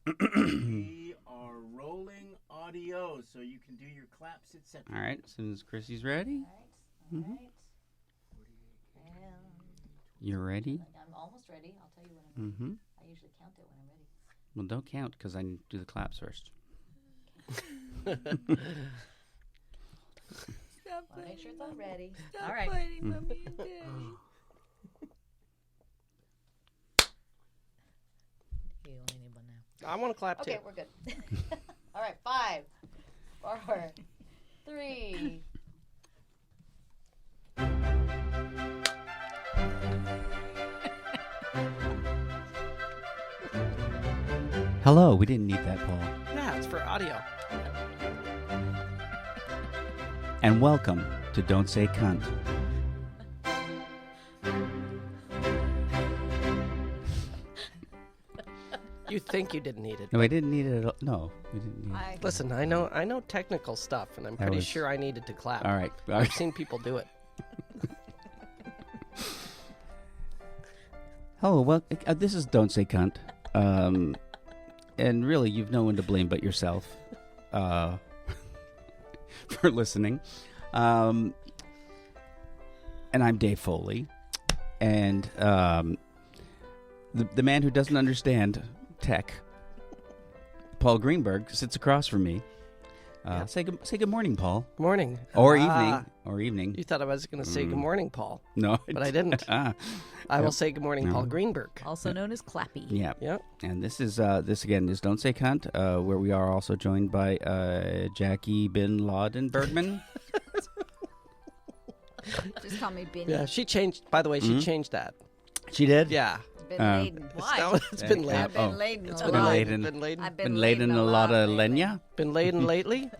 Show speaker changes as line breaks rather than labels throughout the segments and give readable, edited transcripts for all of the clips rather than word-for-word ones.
We are rolling audio, so you can do your claps, etc.
All right, as soon as Chrissy's ready.
All right.
You're ready?
I'm almost ready. I'll tell you when I'm ready.
Mm-hmm.
I usually count it when I'm ready.
Well, don't count because I need to do the claps first.
I'll make sure it's all ready.
Stop
All right.
fighting, Mommy and Daddy.
You only need one now.
I want to clap
Okay,
too.
we're good. All right, 5, 4, 3.
Hello, we didn't need that, Paul.
Yeah, it's for audio.
And welcome to Don't Say Cunt.
You think you didn't need it.
No, we didn't need it at all. No, we didn't need it.
Listen, I know technical stuff, and I'm pretty
was-
sure I needed to clap.
All right. All
I've
right.
seen people do it.
Hello, well, this is Don't Say Cunt. And really, you've no one to blame but yourself for listening. And I'm Dave Foley. And the man who doesn't understand tech, Paul Greenberg, sits across from me.
Yeah.
Say good morning, Paul.
Morning.
Or
Ah,
evening.
You thought I was going to say good morning, Paul.
No,
But I didn't.
Ah,
I will
Yep.
say good morning,
No.
Paul Greenberg.
Also known as Clappy.
yeah.
Yep.
And this is this again is Don't Say Cunt, where we are also joined by Jackie Bin Laden Bergman.
Just call me Bin.
Yeah, she changed. By the way, she changed that.
She did.
Yeah.
Bin
Um,
Laden.
No, it's been
Yeah.
late.
I've been
Oh.
laden
It's
a
been
lot.
laden.
Been laden.
I've
Been laden a lot of
lately.
lenya.
Been laden lately.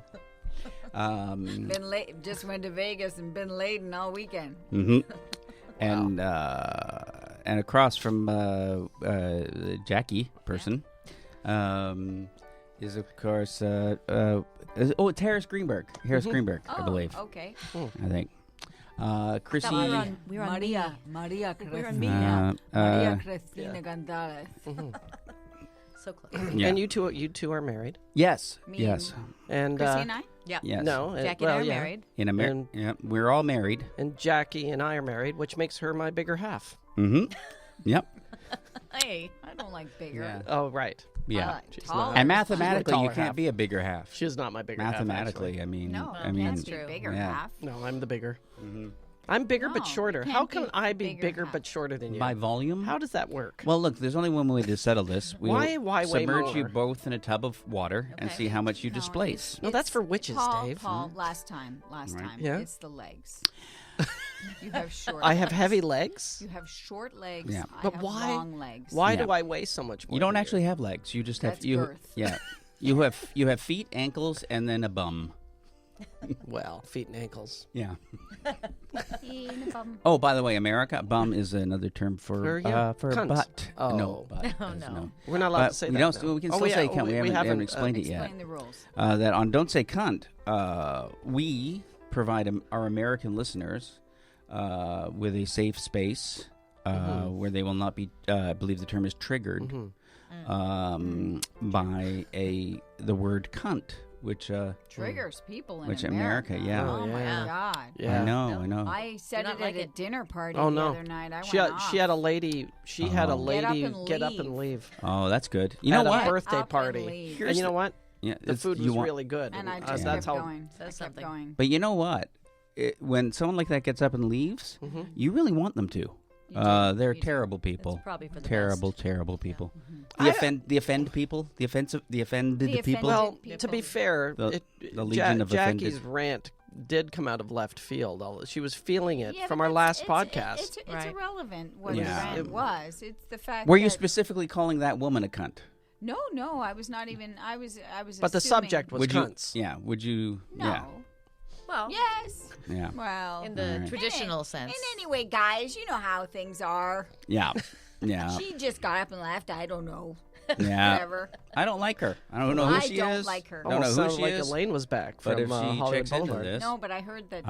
Been late. Just went to Vegas and been laden all weekend.
Mm-hmm. And across from Jackie person is of course it's Harris Greenberg. Harris Greenberg, I believe.
Okay.
I think. Chrissy.
We were on
Maria. Maria
We're on
Cristina.
me now.
Maria Cristina Gonzalez.
So close.
Yeah.
And you two are married.
Yes.
Me
Yes.
And
Chrissy and I?
Yeah.
Yes.
no,
Jackie
well,
and I are
yeah.
married.
In
And-
America. Yeah, we're all married.
And Jackie and I are married, which makes her my bigger half.
Mm-hmm. Yep.
Hey, I don't like bigger.
Yeah.
Oh, right.
I
Yeah.
like
She's
taller.
not.
And
my
mathematically, you
taller
can't
half.
be a bigger half.
She's not my bigger
Mathematically,
half,
I mean,
No,
I mean,
can't be
true.
bigger
Yeah.
half.
actually. No, I'm the bigger.
Mhm.
I'm bigger but
No,
shorter.
you
How
can't
can
be
I be
bigger
bigger
half.
but shorter than you?
by volume.
How does that work?
Well, look, there's only one way to settle this. We'll
Why way
submerge you
more?
both in a tub of water and
Okay.
see how much you
No,
displace.
No, that's for witches,
Paul,
Dave.
Paul, last time.
Right.
Yeah?
It's the legs. You have short
I have
legs.
heavy legs.
You have short legs.
Yeah.
I
But
have
why-
long legs.
Why
Yeah.
do I weigh so much more?
You don't
than
actually have legs. You just have
That's
you.
girth.
Yeah, you have feet, ankles, and then a bum.
Well, feet and ankles.
Yeah.
Bum.
Oh, by the way, America, bum is another term for
Cunt.
butt.
Oh.
No, butt.
Oh,
There's
no.
We're not allowed
But
to say
we
that.
don't.
now.
We can
Oh,
still
yeah,
say cunt.
we
We haven't
haven't
explained it yet.
Explain the rules.
That on Don't Say Cunt, we provide our American listeners with a safe space where they will not be, I believe the term is triggered by the word cunt, which
Triggers people in
Which
America.
America, yeah.
Oh,
Oh,
my
yeah.
God.
Yeah.
I know.
I said
Do
it
not like
at a
it.
dinner party
Oh,
the
no.
other night. I
She
went
had,
off.
she had a lady. She had a
Oh.
lady
Get up and
and
leave.
leave.
Oh, that's good. You
At
know
a
what?
birthday
Up and
party.
leave.
And you know what?
Yeah,
The food was really good.
And I
uh,
just
that's
kept
how.
going. I
Says
kept
something.
going.
But you know what? When someone like that gets up and leaves,
Mhm.
you really want them to.
You
They're
You do.
terrible people.
It's probably for the
Terrible,
best.
terrible people.
I-
The offend people. The offensive. The offended
The
people.
Well,
people.
to be fair,
The Legion of
Jackie's
Offended.
rant did come out of left field. She was feeling it
Yeah,
from
but
our last
it's
podcast.
It's
Right.
irrelevant what
Yeah.
the rant was. It's the fact
Were you
that
specifically calling that woman a cunt?
No, I was not even. I was.
But the
assuming-
subject was
Would
cunts.
you? Yeah. Would you?
No.
Well,
Yes.
Yeah.
Well.
in the
Alright.
traditional sense.
And anyway, guys, you know how things are.
Yeah. Yeah.
She just got up and left. I don't know.
Yeah.
Whatever.
I don't like her. I don't know who
I
she
don't
is.
like her.
I don't know
Almost
who
sounded
she
like
is.
Elaine was back
But
from
if she
Hollywood
checks into
Boulevard.
this,
No, but I heard that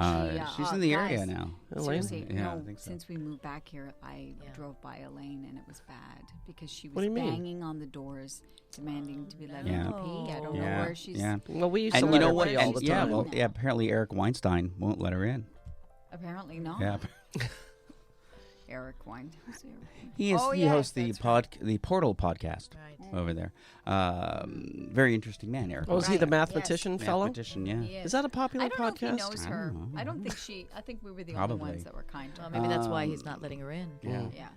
she's in the
guys,
area now.
Elaine?
Seriously,
Yeah, I
no,
think so.
since we moved back here, I drove by Elaine and it was bad because she
What
was
do you mean?
banging on the doors, demanding to be let
Yeah.
out to pee. I don't know
Yeah,
where she's.
yeah.
Well, we used to
And
let
you know
her
what?
pee all
And
the
yeah,
time.
well, yeah. Apparently, Eric Weinstein won't let her in.
Apparently not.
Yeah,
Eric Wine. Who's Eric?
he is.
Oh,
he
yes,
hosts the
that's
the Portal podcast
Right.
over there. Very interesting man, Eric.
Oh, is he the
Right,
mathematician fellow?
Mathematician, yeah.
Yes.
Is that a popular
I don't know if
podcast?
he knows
I
her.
don't know.
I don't think she. I think we were the
Probably.
only ones that were kind to
Well,
her.
maybe that's why he's not letting her in.
Yeah.
Yeah.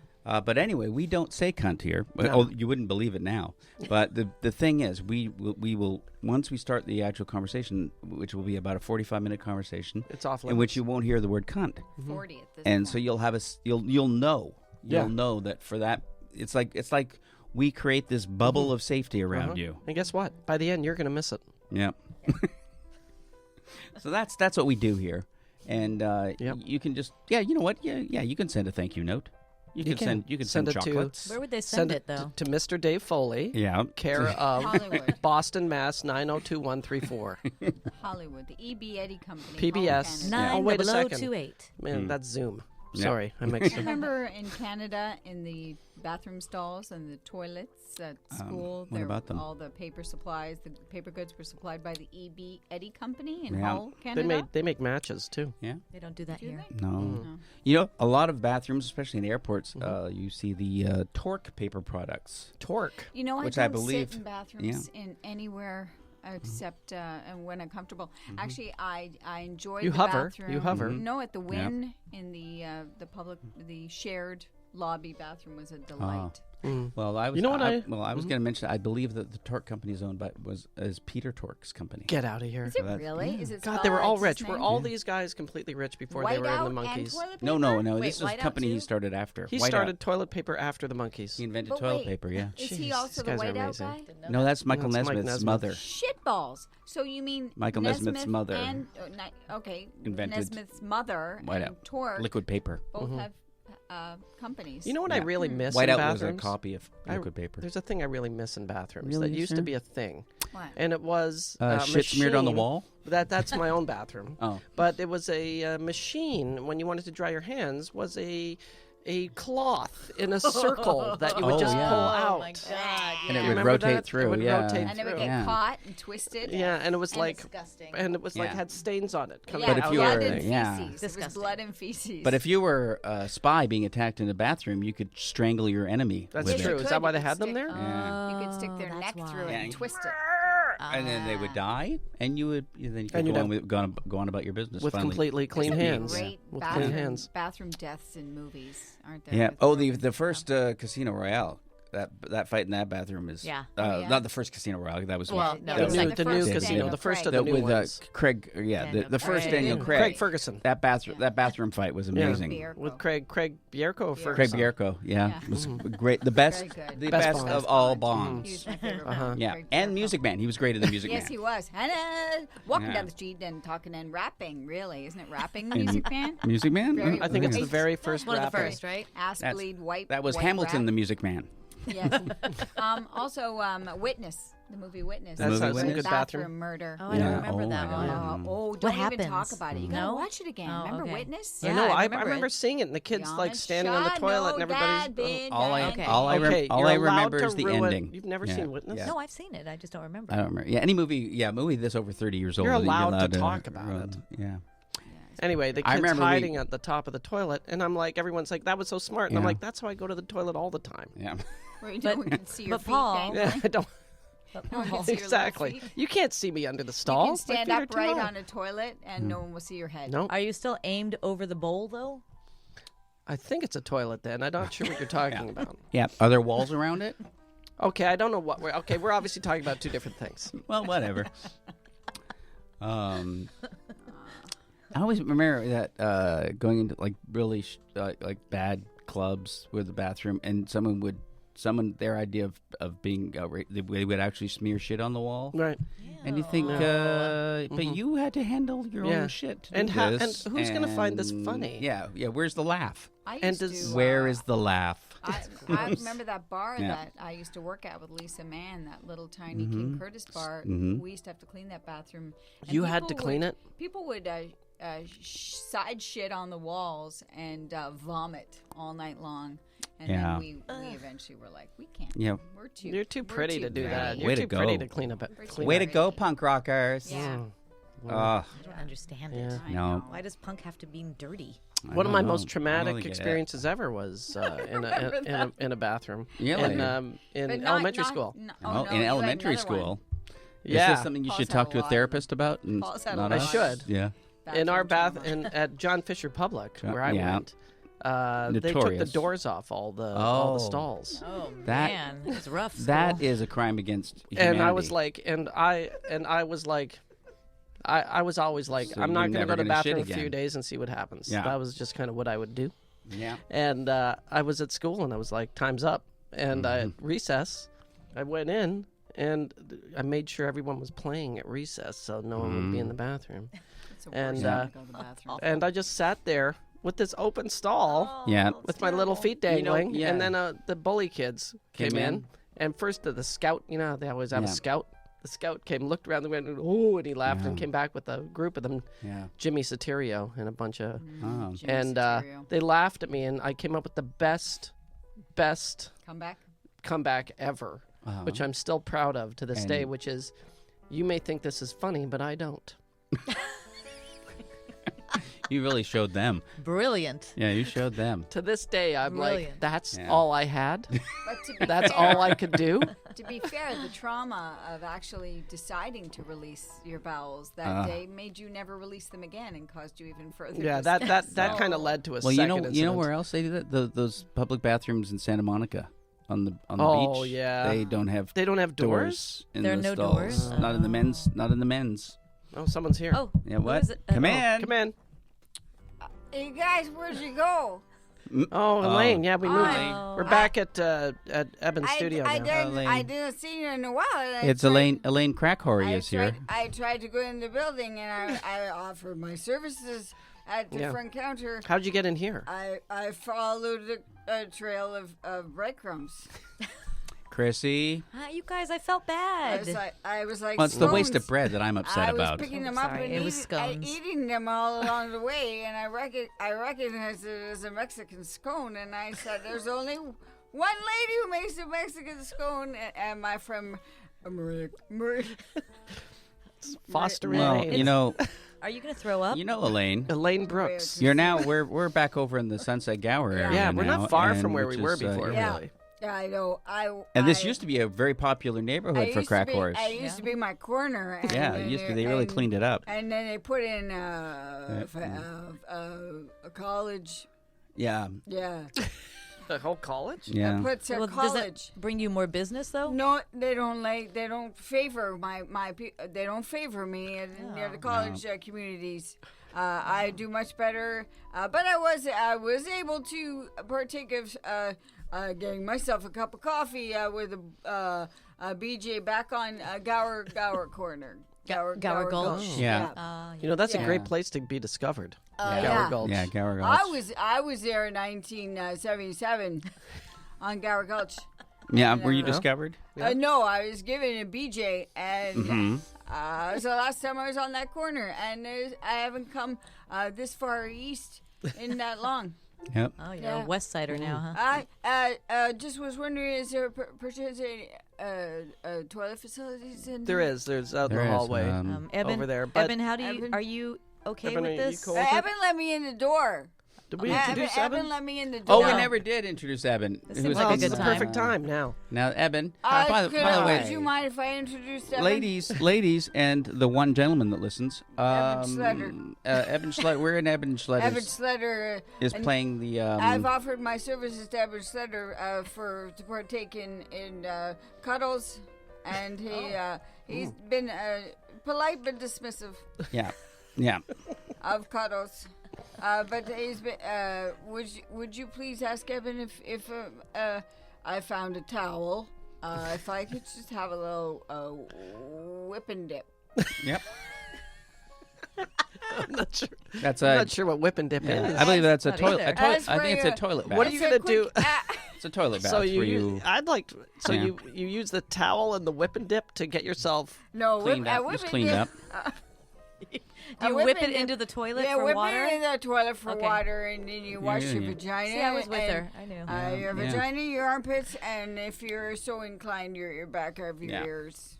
But anyway, we don't say cunt here.
No.
Oh, you wouldn't believe it now. But the thing is, we will once we start the actual conversation, which will be about a 45-minute conversation,
It's off
in which you won't hear the word cunt,
40 at this
and
point.
so you'll have you'll know
Yeah.
that for that it's like we create this bubble of safety around you.
And guess what? By the end, you're going to miss it.
Yeah. So that's what we do here, and
Yep.
you can just you know what you can send a thank you note. You can send
Send it to-
chocolates.
Where would they send it,
to,
though?
to Mr. Dave Foley,
Yeah.
care of
Hollywood.
Boston, Mass. 902134.
Hollywood, the E.B. Eddie Company.
PBS.
Canada.
Oh, wait a second.
90028.
Man, that's Zoom.
Yeah.
Sorry, I mixed it.
Remember in Canada, in the bathroom stalls and the toilets at school,
what about them?
all the paper supplies, the paper goods were supplied by the E.B. Eddie Company in
Yeah.
Hull, Canada.
They make matches too.
Yeah.
They don't do that
Do
here.
they?
No. You know, a lot of bathrooms, especially in airports, you see the Torque paper products.
Torque.
You know,
Which
I
I
don't
believe-
sit in bathrooms in anywhere except and when I'm comfortable. Actually, I enjoy
You
the
hover.
bathroom.
You hover.
No, at the Wynn in the public, the shared lobby bathroom was a delight.
Well, I was.
You know what
I was going to mention. I believe that the Torque company is owned by is Peter Torque's company.
Get out of here.
Is it
that's-
really? Is it?
God, they were all
spelled
rich.
his
Were
name?
all these guys completely rich before they were in the
Whiteout and
Monkeys?
toilet paper?
No.
Wait,
This was a
Whiteout
company he
too?
started after.
He
Whiteout.
started toilet paper after the Monkeys.
He invented
But
toilet
wait,
paper. Yeah.
Is
Jeez,
he also
these
the
guys are
whiteout
amazing.
guy?
No, that's Michael
That's Mike
Nesmith's
Nesmith.
mother.
Shitballs. So you mean
Michael Nesmith's mother
And, okay,
invented
Nesmith's mother
Whiteout.
and Torque
Liquid paper.
both have companies.
You know what I
Yeah.
really miss in
Whiteout was a
bathrooms?
copy of liquid paper.
There's a thing I really miss in bathrooms
Really,
that used
sir?
to be a thing,
What?
and it was
Shit smeared on the
machine-
wall.
That's my own bathroom.
Oh.
But it was a machine when you wanted to dry your hands was a cloth in a circle that you would
Oh,
just
yeah.
pull
Oh,
out.
my God.
And it
You
would
remember
rotate
that?
through.
It would
yeah.
rotate
And it would
through.
get
Yeah.
caught and twisted.
Yeah, and it was
And
like,
Disgusting.
and it was like
Yeah.
had stains on it coming
Yeah,
But if
out.
you
blood
were-
and
yeah.
feces. It was
Disgusting.
blood and feces.
But if you were a spy being attacked in a bathroom, you could strangle your enemy.
That's
with
Yes,
it.
you
true. Is
could.
that why
You
they
could
had them
stick-
there?
Yeah.
You could stick their
Oh,
neck
that's
through
why.
it and twist it.
And then they would die, and you could
And you'd
go on about your business.
with
finally.
completely clean
There's some
hands.
Great
With
bathroom,
clean hands.
bathroom deaths in movies, aren't there?
Yeah.
with
Oh,
Robin
the
and
first
stuff?
Casino Royale. That fight in that bathroom is
Yeah.
Oh, yeah.
not the first Casino Royale. That was
Well,
with,
no,
Yeah,
that
the
was
The new
first
casino,
Daniel
the first of
Craig.
the new ones.
Craig. Yeah,
Daniel
the first
Craig.
Daniel
Yeah.
Craig.
Craig Ferguson.
That bathroom fight was amazing.
Beer.
With Craig Bierko or
Craig
Ferguson?
Bierko, yeah,
Yeah.
was great. The best,
Very good.
the
Best
best
Bond.
of all
Bond.
Bonds.
He was my favorite
Uh-huh.
one.
Yeah,
Craig
and
Bierko.
Music Man. He was great in the Music
Yes,
Man.
he was. And walking
Yeah.
down the street and talking and rapping, really. Isn't it rapping, Music Man?
Music Man.
Very
I think it's the
Right.
very first
One of the
rapper.
first, right?
Ass
That's-
bleed white.
That was
white
Hamilton,
rap.
the Music Man.
Yes. Also, Witness, the movie Witness.
That's
Movie
some
Witness?
good bathroom.
murder.
Oh, I
Yeah.
don't remember
Oh,
that
my
one.
God.
Don't
What
even talk
happens?
about it. You gotta
No?
watch it again.
Oh,
Remember
okay.
Witness?
Yeah,
I know.
I
I
remember
remember
it.
seeing it, and the kids
Beyond
like
a
standing on the toilet, and
shadow
everybody's.
that been
All I,
Okay.
all I, rem-
Okay,
all
you're
I
allowed
remember
to
is the
ruin-
ending.
You've never
Yeah,
seen Witness?
yeah.
No, I've seen it. I just don't remember.
I don't remember. Yeah, any movie this over 30 years old.
You're
that
allowed to talk about
ruin.
it.
Yeah.
Anyway, the
I
kid's
remember
hiding at the top of the toilet, and I'm like, everyone's like, that was so smart. And I'm
Yeah.
like, that's how I go to the toilet all the time.
Yeah.
Where you
But-
know we can see your
but
feet
Paul-
dangling.
Yeah, I don't.
No one can see your little
Exactly.
feet.
You can't see me under the
You
stall.
can
My
stand
feet are too
upright
low.
on a toilet and no one will see your head.
No,
Are you still aimed over the bowl, though?
I think it's a toilet then. I'm not sure what you're talking about.
Yeah. Are there walls around it?
Okay, I don't know what we're. Okay, we're obviously talking about two different things.
Well, whatever. I always remember that going into like really like bad clubs with the bathroom, and someone would their idea of being they would actually smear shit on the wall,
Right.
and you think, but you had to handle your
Yeah.
own shit to
And
do
how-
this,
and who's gonna find this
and
funny?
Yeah. Where's the laugh?
I
And
used
does-
to,
Where is the laugh?
I remember that bar
Yeah.
that I used to work at with Lisa Mann, that little tiny King Curtis bar.
Mhm.
We used to have to clean that bathroom. And
You had to
people
clean
would-
it?
People would side shit on the walls and vomit all night long. And
Yeah.
then we eventually were like, we can't.
Yeah.
We're too.
You're too pretty to do that.
pretty.
You're
Way to
too pretty
go.
to clean up. Clean
Way
up.
to go, punk rockers!
Yeah.
Ah,
I don't understand
Yeah.
it.
I
No.
know.
Why does punk have to be dirty?
I
One of
don't
my
know.
most
I don't
traumatic
really get it.
experiences ever was in a bathroom.
Yeah,
in,
like-
in
But
elementary school.
Oh,
no,
in
you had
elementary
another one.
school.
Yeah.
Is this something you
Paul's
should
had
talk
a
to a
lot.
therapist about? And
Paul's had a
not
lot.
us?
I should.
Yeah.
In our
Bathroom
bath
trauma.
at John Fisher Public,
John-
where I
yeah.
went, they took the
Notorious.
doors off all the
Oh.
stalls.
Oh
That-
man, it's rough.
That
school.
is a crime against humanity.
And I was like, I was always like,
So
I'm
you're
not going to
never
go to the
gonna shit
bathroom a few
again.
days and see what happens.
Yeah.
That was just kind of what I would do.
yeah.
And I was at school and I was like, time's up. And at recess, I went in and I made sure everyone was playing at recess so no one would be in the bathroom.
It's the
And,
worst time to go to the bathroom.
And I just sat there with this open stall
Yeah.
with my little feet
You know,
dangling.
yeah.
And then the bully kids came
Came
in.
in.
And first the scout, you know, they always have a
Yeah.
scout. The scout came, looked around the window, and he laughed and
Yeah.
came back with a group of them,
Yeah.
Jimmy Soterio and a bunch of,
Oh.
Jimmy
and
Soterio.
they laughed at me, and I came up with the best
Come back.
comeback ever,
Uh-huh.
which I'm still proud of to this day,
And-
which is, you may think this is funny, but I don't.
You really showed them.
Brilliant.
Yeah, you showed them.
To this day, I'm like,
Brilliant.
that's
Yeah.
all I had.
But to be
That's
fair,
all I could do.
To be fair, the trauma of actually deciding to release your bowels that day made you never release them again and caused you even further.
Yeah,
distress.
that kind of led to a
Well,
second
you know
incident.
where else they do that? Those public bathrooms in Santa Monica on the
Oh,
beach.
yeah.
They don't have
They don't have doors?
doors in
There are
the
no
stalls.
doors?
Not in the men's. Not in the men's.
Oh, someone's here.
Oh,
Yeah,
who
what?
is it?
Come
Oh.
in.
Come in.
Hey guys, where'd you go?
Oh, Elaine, yeah, we moved.
Oh.
We're back at Eben's studio
I
now.
didn't, I
Elaine.
didn't see you in a while. and I
It's
tried-
Elaine Crackhorry is here.
I tried to go in the building and I offered my services at the
Yeah.
front counter.
How'd you get in here?
I followed a trail of breadcrumbs.
Chrissy.
You guys, I felt bad.
I was like,
Well, it's the waste of
scones.
bread that I'm upset
I was
about.
picking
Oh,
them up
sorry.
and
It was scones.
eating them all along the way, and I recognized it as a Mexican scone. And I said, "There's only one lady who makes a Mexican scone," and my friend Maria
Foster
Well,
Elaine.
you know,
Are you gonna throw up?
Elaine.
Elaine Brooks.
You're now we're back over in the Sunset Gower area.
Yeah, we're
now,
not far
and
from where
which
we were
is,
before,
Yeah.
really.
I know.
And this used to be a very popular
I
neighborhood for
used to
crack
be-
horse.
I used to be my corner. And
Yeah,
then
it used to. They really cleaned it up.
And then they put in a college.
Yeah,
Yeah,
The whole college?
yeah.
puts a
Well, does
college.
that bring you more business though?
No, they don't like. They don't favor they don't favor me near the college communities. I do much better, but I was able to partake of getting myself a cup of coffee with a BJ back on Gower Corner.
Gower Gulch?
Yeah.
You know, that's a
Yeah.
great place to be discovered.
Yeah.
Gower Gulch.
Yeah, Gower Gulch.
I was there in 1977 on Gower Gulch.
Yeah, were you
Yeah.
discovered?
No, I was given a BJ, and
Mm-hmm.
so last time I was on that corner, and I haven't come this far east in that long.
Yep.
Oh, you're
Yeah.
a West Sider now, huh?
I just was wondering, is there perchance toilet facilities in
There is. There's out in
There
the
is,
hallway
Eben,
over there. But
Eben,
Evan-
are you okay
Evan,
with
are you
this?
cool with it?
Evan let me in the door.
Did we
Evan,
introduce
Evan
Eben?
let me in the
Oh,
door.
we never did introduce Eben.
This
who's
seems
Well,
like a
it's
good
the
time.
perfect time now.
Now, Eben. by the
Would you
way,
mind if I introduced Evan?
ladies, and the one gentleman that listens.
Schletter.
Eben Schletter. We're in Eben Schletter.
Evan Schletter.
is
and
playing the.
I've offered my services to Evan Schletter to partake in cuddles, and he's been polite but dismissive
yeah.
of cuddles. But he's been. Would you please ask Evan if I found a towel. If I could just have a little whip and dip.
Yep.
I'm not sure.
That's
I'm
a.
not sure what whip and dip is.
I believe that's a
Not
toilet.
either.
That's
I
where
think it's a
you-
toilet bath.
What are you
It's a
gonna do?
quick-
It's a toilet bath
So
where
you,
you.
I'd like. So
Yeah.
you use the towel and the whip and dip to get yourself.
No,
Cleaned up,
whip
just
and
cleaned
dip.
up.
Do you
whip
whip
and
it
dip.
into the toilet
Yeah,
for
whip
water?
it in the toilet for
Okay.
water, and then you wash your
yeah.
vagina.
See, I was with
and,
her. I knew.
Your
Yeah.
vagina, your armpits, and if you're so inclined, your back of your
Yeah.
ears.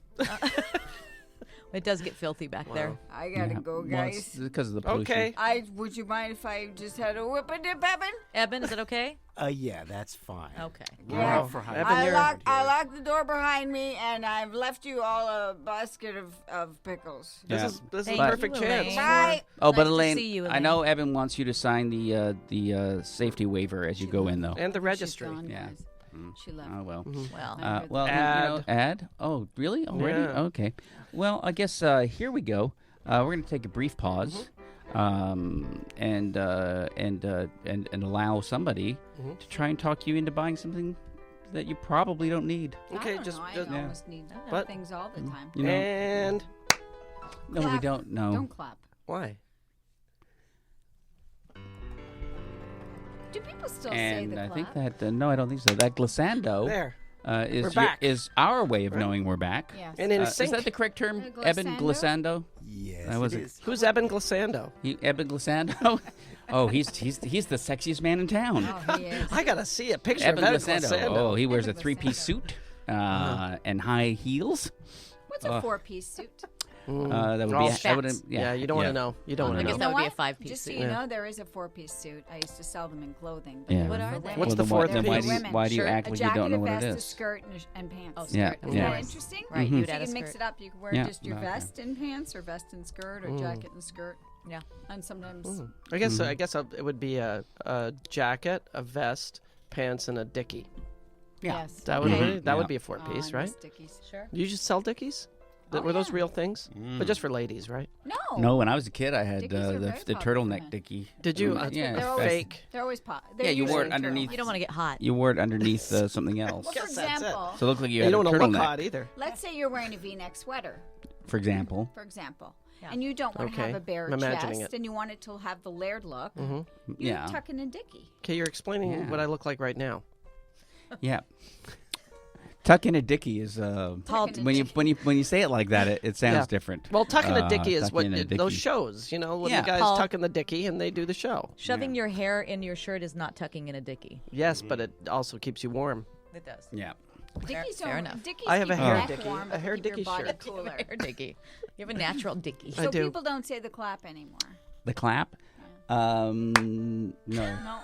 It does get filthy back there.
I gotta
Yeah.
go,
Well, it's
guys.
because of the pollution.
Okay.
Would you mind if I just had a whip and dip, Evan?
Eben, is it okay?
Yeah, that's fine.
Okay.
We're
Yeah.
out for high
Evan, you're-
I locked the door behind me, and I've left you all a basket of pickles.
This
Yeah.
is this is
Thank
a
you,
perfect
Elaine.
chance.
Bye.
Oh, but
Nice to
Elaine,
see you,
I know
Elaine.
Evan wants you to sign the safety waiver as you go in, though.
And the
She's
registry.
gone,
Yeah.
guys. She left.
Oh well.
Well,
Well,
Ad.
ad. Oh, really? Already?
Yeah.
Okay. Well, I guess here we go. We're going to take a brief pause, and allow somebody to try and talk you into buying something that you probably don't need.
Okay,
I don't
just,
know. I
just
almost need
What?
things all the time.
You know?
and
No, we
Clap.
don't. No.
Don't clap.
why?
Do people still say
And
the
I
clap?
think that no, I don't think so. That glissando
There.
is
We're back.
is our way of
Right.
knowing we're back.
Yes.
And in
Is
sync.
that the correct term?
Glissando?
Eben glissando.
Yes,
That was
it
it.
is.
Who's Eben Glissando?
Eben glissando. Oh, he's the sexiest man in town.
Oh, he is.
I gotta see a picture
Eben
of Eben
glissando.
Glissando.
Oh, he wears a
Eben
three-piece
Glissando.
suit and high heels.
What's a four-piece suit?
That would
All
be.
fats.
That would,
Yeah, you don't want to know. You don't
I
want
I
to
guess
know.
that would be a
what?
five-piece
Just so
suit.
you
Yeah.
know, there is a four-piece suit. I used to sell them in clothing.
Yeah.
What are
for
they?
women.
What's the
then why, then why
four-piece?
do you,
Women.
why do you
Shirt,
act
A
like you
jacket,
don't know
a
what
vest,
it
a
is?
skirt, and pants.
Oh,
Yeah,
skirt.
yeah.
Isn't that
Okay.
interesting?
Right,
Mhm.
you'd
So
add
you
a
can mix
skirt.
it up. You can wear
Yeah,
just your
okay.
vest and pants, or vest and skirt, or jacket and skirt.
Yeah.
And sometimes
I guess it would be a jacket, a vest, pants, and a dickie.
Yeah.
yes.
That would
Okay.
that
Yeah.
would be a four-piece, right?
Stickies.
Sure.
You just sell dickies? Were those
yeah.
real things? But just for ladies, right?
No.
No, when I was a kid, I had
Dickies are
the
very
the
popular
turtleneck
now.
dickie.
Did you?
Yeah,
They're always
fake.
They're always pop.
Yeah, you wore it underneath.
You don't want to get hot.
You wore it underneath something else.
Well, for
Guess that's it.
example,
So it looked like you
You
had
don't
a
want to look
turtleneck,
hot either.
let's say you're wearing a V-neck sweater,
for example.
Yeah.
and you don't want to
Okay,
have a bare
I'm imagining
chest,
it.
and you want it to have the layered look. You
Yeah.
tuck in a dickie.
Okay, you're explaining
Yeah.
what I look like right now.
Yeah. Tuck in a dickie is
Tall
in a
when you say it like that, it sounds
Yeah.
different.
Well, tucking a dickie is
tucking
what
in a
those
dickie.
shows, you know, when
Yeah.
the guys
Paul.
tuck in the dickie and they do the show.
Shoving your hair in your shirt is not tucking in a dickie.
Yes, but it also keeps you warm.
It does.
Yeah.
Dickies
fair
don't.
enough.
Dickies
I have a
keep your
hair
neck
dickie,
warm,
a
but
hair
keep your
dickie
body
shirt.
cooler.
Hair dickie. You have a natural dickie.
I
So
do.
people don't say the clap anymore.
The clap? No.
No.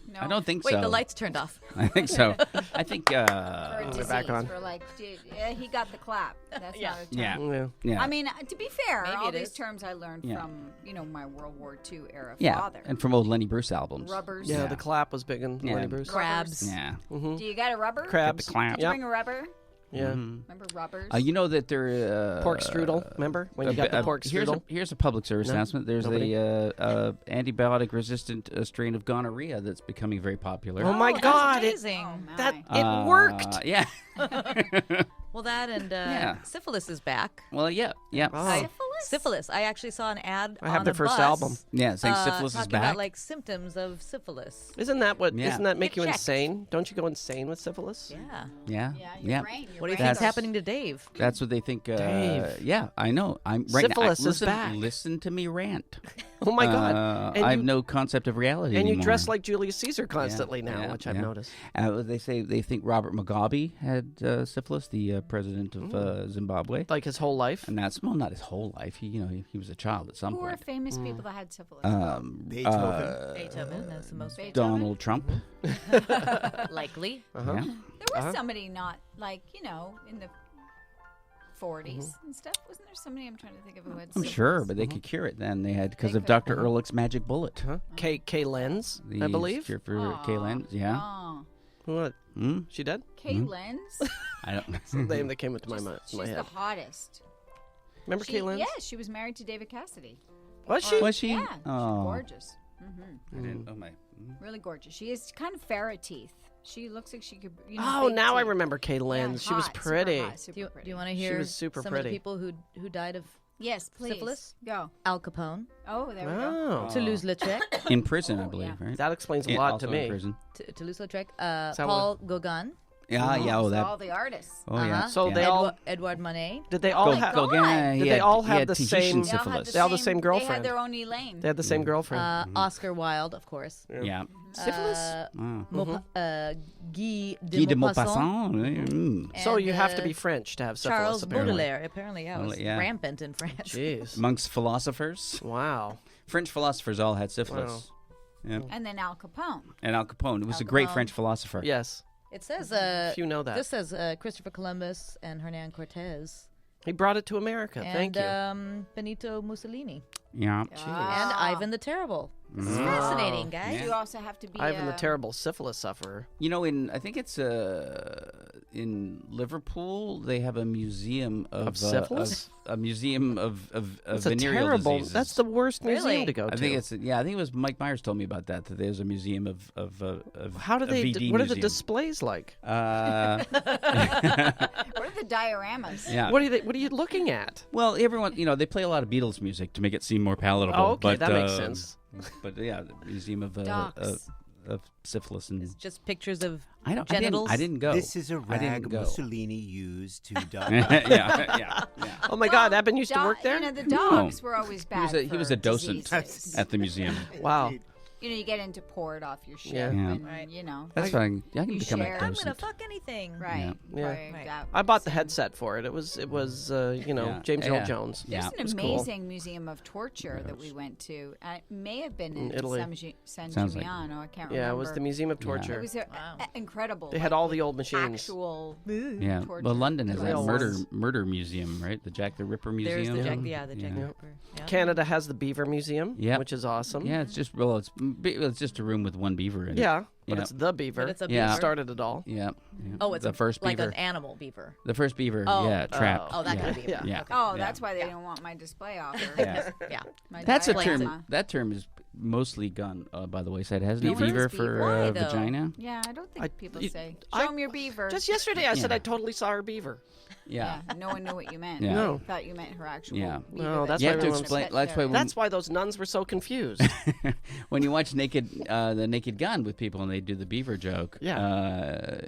No.
I don't think
Wait,
so.
the lights turned off.
I think so. I think
For a
they're
disease,
back on.
we're like, he got the clap. That's
Yeah.
not a term.
yeah.
Yeah.
Yeah.
I mean, to be fair,
Maybe
all
it
these
is.
terms I learned
Yeah.
from, my World War II era
yeah.
father.
And from old Lenny Bruce albums.
Rubbers.
Yeah,
Yeah.
the clap was big in
Yeah.
Lenny Bruce.
Crabs.
Yeah.
Mm-hmm.
Do you got a rubber?
Crabs.
Get the clap.
Did you
Yep.
bring a rubber?
Yeah.
Remember rubbers?
You know that there
Pork strudel. Remember when you got the pork strudel?
Here's a public service
No?
announcement. There's
Nobody?
a antibiotic-resistant strain of gonorrhea that's becoming very popular.
Oh my
that's
God! It,
amazing.
Oh, my.
that it worked.
Yeah.
Well, that and
Yeah.
syphilis is back.
Well, yeah. Yeah.
Oh.
I- Syphilis. I actually saw an ad.
I have
on
the
a
first
bus,
album.
Yeah. Saying syphilis is
talking
back.
about like symptoms of syphilis.
Isn't that what?
Yeah.
Doesn't that make
Get
you
checked.
insane? Don't you go insane with syphilis?
Yeah.
yeah.
Yeah, your
yeah.
brain. Your
What do you
brain
think's
That's-
happening to Dave?
That's what they think.
Dave.
Yeah, I know. I'm right
Syphilis
now.
is back.
Listen to me rant.
Oh my God! And
I have
you-
no concept of reality
And you
anymore.
dress like Julius Caesar constantly now,
yeah,
which I've
yeah.
noticed.
They say they think Robert Mugabe had syphilis, the president of Zimbabwe,
Like his whole life.
and that's not his whole life. He was a child at some
Who are
point.
famous people that had syphilis?
Beethoven.
Beethoven. That's the most
Beethoven?
Donald Trump.
likely.
Uh-huh.
Yeah.
There was somebody not like in the 40s and stuff. Wasn't there somebody? I'm trying to think of who had.
I'm
syphilis.
sure, but they could cure it then. They had because
They
of
could.
Dr. Ehrlich's magic bullet.
Huh? K Lenz, I
The
believe.
cure for
Aw,
K-Lens. Yeah.
aw.
What?
Hmm?
She dead?
Kay Lenz.
I don't.
It's the name that came into my,
She's
my
the
head.
hottest.
Remember Kay Lenz?
Yeah, she was married to David Cassidy.
Was she?
Was she?
Yeah, she's
Oh.
gorgeous.
I didn't. Oh my.
Really gorgeous. She has kind of ferret teeth. She looks like she could.
Oh,
bake
now I
tea.
remember Kay
Yeah,
Lynn. She was
hot, super
pretty.
hot, super
Do you
pretty.
want to
She
hear
was super
some of
pretty.
the people who died of
Yes, please.
syphilis?
Go.
Al Capone,
Oh, there we go.
Oh.
Toulouse-Lautrec,
In prison, I
Oh,
believe,
yeah.
right?
That explains a
Yeah,
lot
also
to
in
me.
prison.
Toulouse-Lautrec,
that
Paul Gauguin,
Yeah, yeah. Oh,
So
that.
all the artists.
Oh, yeah.
So
yeah.
they all
Edouard Monet.
did they all
my
have
God.
Gauguin,
Did
he
they
had-
all
he
have
had
the
Tahitian
same-
They all had
syphilis.
They all the same
They had
girlfriend.
their own Elaine.
they had the same girlfriend.
Oscar Wilde, of course.
Yeah.
Syphilis?
Oh.
Guy
Guy de
Maupassant.
Maupassant.
So
and,
you have to be French to have syphilis,
Charles
apparently.
Baudelaire. Apparently, yeah, was
Well, yeah.
rampant in France.
Jeez.
Amongst philosophers,
Wow.
French philosophers all had syphilis. Yeah.
And then Al Capone.
And Al Capone was
Al
a great
Capone.
French philosopher.
Yes.
It says
If you know that.
this says Christopher Columbus and Hernan Cortez
He brought it to America.
and
Thank you.
Benito Mussolini
Yeah.
and Ivan the Terrible. This is
Mm-hmm.
fascinating, guys.
You also have to be.
Ivan the Terrible syphilis sufferer.
You know, I think it's in Liverpool. They have a museum of
syphilis?
a museum of
That's a
venereal
terrible.
diseases.
That's the worst museum
Really?
to go to.
I think it's I think it was Mike Myers told me about that. That there's a museum of
How do
a
they?
VD
What are the
museum.
displays like?
What are the dioramas?
Yeah.
What are you looking at?
Well, everyone, they play a lot of Beatles music to make it seem more palatable.
Oh, okay,
but,
that makes sense.
But yeah, the museum of
Docs.
of syphilis and
It's just pictures of
I
genitals.
didn't go.
This is a
I didn't
rag
go.
Mussolini used to die.
yeah.
Oh my God, Eben used to work there.
You know, the dogs were always bad.
He was
for
a docent
diseases.
at the museum.
Wow.
You get in to pour it off your ship,
Yeah.
Yeah.
and
Right.
That's fine. I can
You
become a
share.
I'm
docent.
gonna fuck anything.
Right.
Yeah.
Right.
Right.
that
I bought
was
the
it.
headset for it. It was
Yeah.
James Earl
Yeah.
Jones.
Yeah.
There's
It
an
was cool.
amazing museum of torture that we went to. It may have been in
Italy.
San
Sounds like-
Gimignano. I can't remember.
Yeah, it was the Museum of
Yeah.
Torture.
It was
Wow.
incredible.
They had
like,
all the old machines.
actual.
Yeah.
torture
Well, London has a
Real ones.
murder museum, right? The Jack the Ripper
There's
museum.
the Jack the Jack the
Yeah.
Ripper. Yeah.
Canada has the Beaver Museum,
Yep.
which is awesome.
Yeah, it's just it's just a room with one beaver in it.
Yeah, but
Yeah.
it's the Beaver.
But it's a
Yeah.
beaver.
Started it all.
Yeah.
Oh, it's
the first
like
beaver.
an animal beaver.
The first beaver.
Oh.
Yeah, trapped.
Oh, that
yeah.
kind of beaver.
Yeah.
Yeah.
Okay.
Oh,
Yeah.
that's why they didn't want my display offer.
Yeah.
Yeah.
My
That's a
Explains
term. That term is mostly gone by the wayside, hasn't
No,
it?
what is
Beaver
beaver?
for
Why, though?
vagina.
Yeah, I don't think people
you-
say.
I-
Show 'em your beaver.
Just yesterday, I said
Yeah.
I totally saw her beaver.
Yeah.
No one knew what you meant.
Yeah.
No.
They thought you meant her actual.
Yeah.
beaver
No,
that
that's
she
You
why
have to
had in
everyone's-
the
explain.
pet
That's why
show.
when,
That's why those nuns were so confused.
when you watch the Naked Gun with people and they do the beaver joke.
Yeah.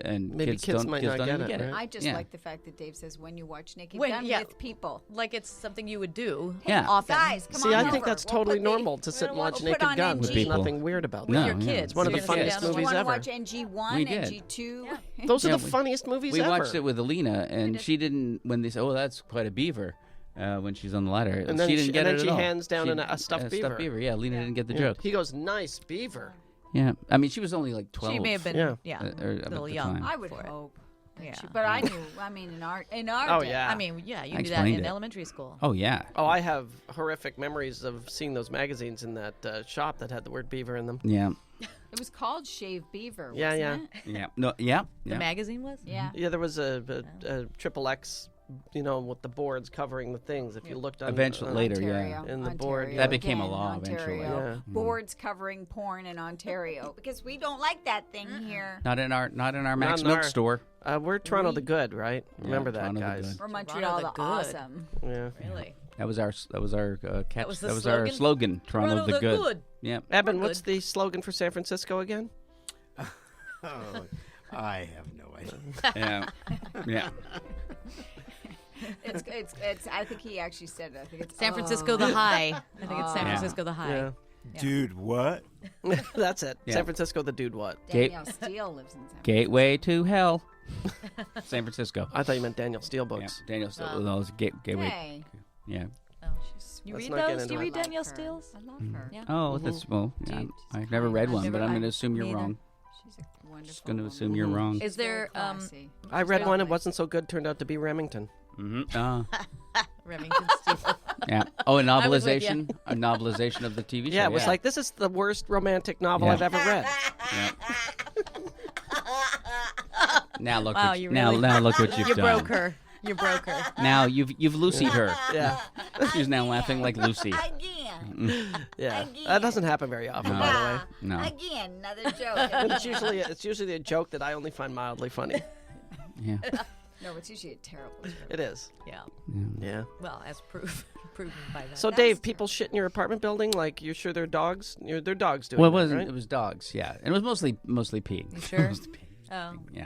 And
Maybe kids
don't,
might
kids
not
don't
get
even
it,
get
right?
I just
Yeah.
like the fact that Dave says when you watch Naked
When-
Gun
yeah.
with people.
Like it's something you would do.
Yeah.
Often.
Guys, come
See,
on
I think
over.
that's
We'll
totally
put the-
normal to sit and watch
we'll put
Naked
on
Gun.
NG.
There's
People.
nothing weird about
With
No,
your
yeah.
kids.
It's one of
You're
the
gonna sit
funniest
down and
movies
watch-
You
ever.
want to watch NG1,
We did.
NG2?
Those are
Yeah,
the funniest movies
We
ever.
watched it with Alina, and she didn't. When they said, "Oh, that's quite a beaver," when she's on the ladder,
And then
she
she-
didn't get
and
it
then
at
she
all.
hands down
She-
a stuffed beaver.
Yeah, Alina didn't get the
Yeah.
joke.
He goes, "Nice beaver."
Yeah, I mean, she was only like 12.
She may have been,
Yeah.
yeah,
Or
a
about
little
the
young.
time.
I would
for it.
hope. that
Yeah.
she- but I knew. I mean, in our
Oh,
day.
yeah.
I mean, yeah, you
I
do that
explained
in
it.
elementary school.
Oh yeah.
Oh, I have horrific memories of seeing those magazines in that shop that had the word beaver in them.
Yeah.
It was called Shave Beaver.
Yeah,
wasn't
yeah.
It?
Yeah. No. Yeah.
The
Yeah.
magazine was?
Yeah.
Yeah, there was a triple X, with the boards covering the things. If you looked on
Eventually, later, yeah.
Ontario,
In the
Ontario
board, yeah.
That became a
again,
law eventually.
Ontario.
Yeah.
Boards covering porn in Ontario because we don't like that thing here.
Not in our Max
in
Milk
our-
store.
We're Toronto the Good, right? Remember that,
Toronto the
guys.
Good.
We're
Toronto
Montreal
the
the
good.
awesome.
Yeah.
Really?
That was our catch.
was the
That was our
slogan?
slogan. Toronto the good. Yeah.
Eben,
We're
what's
good.
the slogan for San Francisco again?
Oh, I have no idea.
Yeah. Yeah.
It's. I think he actually said it. I think it's
San Francisco the High. I think it's San
Yeah.
Francisco the High.
Yeah.
Dude, what?
That's it.
Yeah.
San Francisco the dude what?
Danielle Steele lives in San Francisco.
Gateway to hell. San Francisco.
I thought you meant Daniel Steele
Yeah.
books.
Daniel still.
Oh.
No, it was gateway.
Hey,
Yeah.
Oh, you
Let's
read
not get
those? Do you
into
read
I like
Danielle
her.
Steele's?
I love her.
Yeah.
Oh, that's well.
Do
Yeah,
you-
I've never read
I've
one, but
never-
I'm going to
I've
assume you're
neither.
wrong.
She's a wonderful.
Just going to
woman.
assume you're wrong.
Is there
Very classy.
I read one. It
Lovely.
wasn't so good. Turned out to be Remington.
Mm-hmm.
Remington Steele.
Yeah. Oh, a
I was with ya.
novelization. A novelization of the TV show.
Yeah, it was like this is the worst romantic novel
Yeah.
I've ever read.
Yeah. Now look.
Wow,
what
you
now,
really-
now look what you've
You
done.
broke her. You broke her.
Now you've Lucy'd her.
Yeah.
She's now laughing like Lucy.
Again.
Yeah,
Again.
that doesn't happen very often, by the way.
Ah,
No.
Again, another joke.
And it's usually a joke that I only find mildly funny.
Yeah.
No, it's usually a terrible joke.
It is.
Yeah.
Yeah.
Well, as proven by that.
So,
That's
Dave,
true.
people shit in your apartment building? Like, you're sure they're dogs? They're dogs doing
Well, it
that,
wasn't.
right?
It was dogs. Yeah, and it was mostly pee.
You sure?
Mostly pee.
Oh,
Yeah.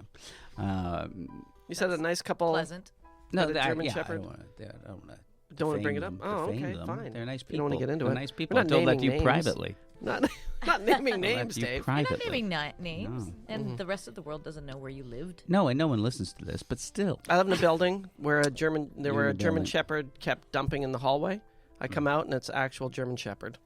You said a nice couple.
pleasant.
No,
the
that,
German
yeah,
Shepherd?
I don't want to.
Don't want to bring it up? Oh,
defame
okay,
them.
fine.
They're nice people.
You don't want to get into
They're
it.
nice
We're
people.
not
Until left
naming
you
names.
privately.
Not naming
I'll
names,
let you
Dave.
You're not
privately.
naming names,
No.
and the rest of the world doesn't know where you lived.
No, and no one listens to this, but still.
I live in a building where a German
building.
Shepherd kept dumping in the hallway. I come out and it's actual German Shepherd.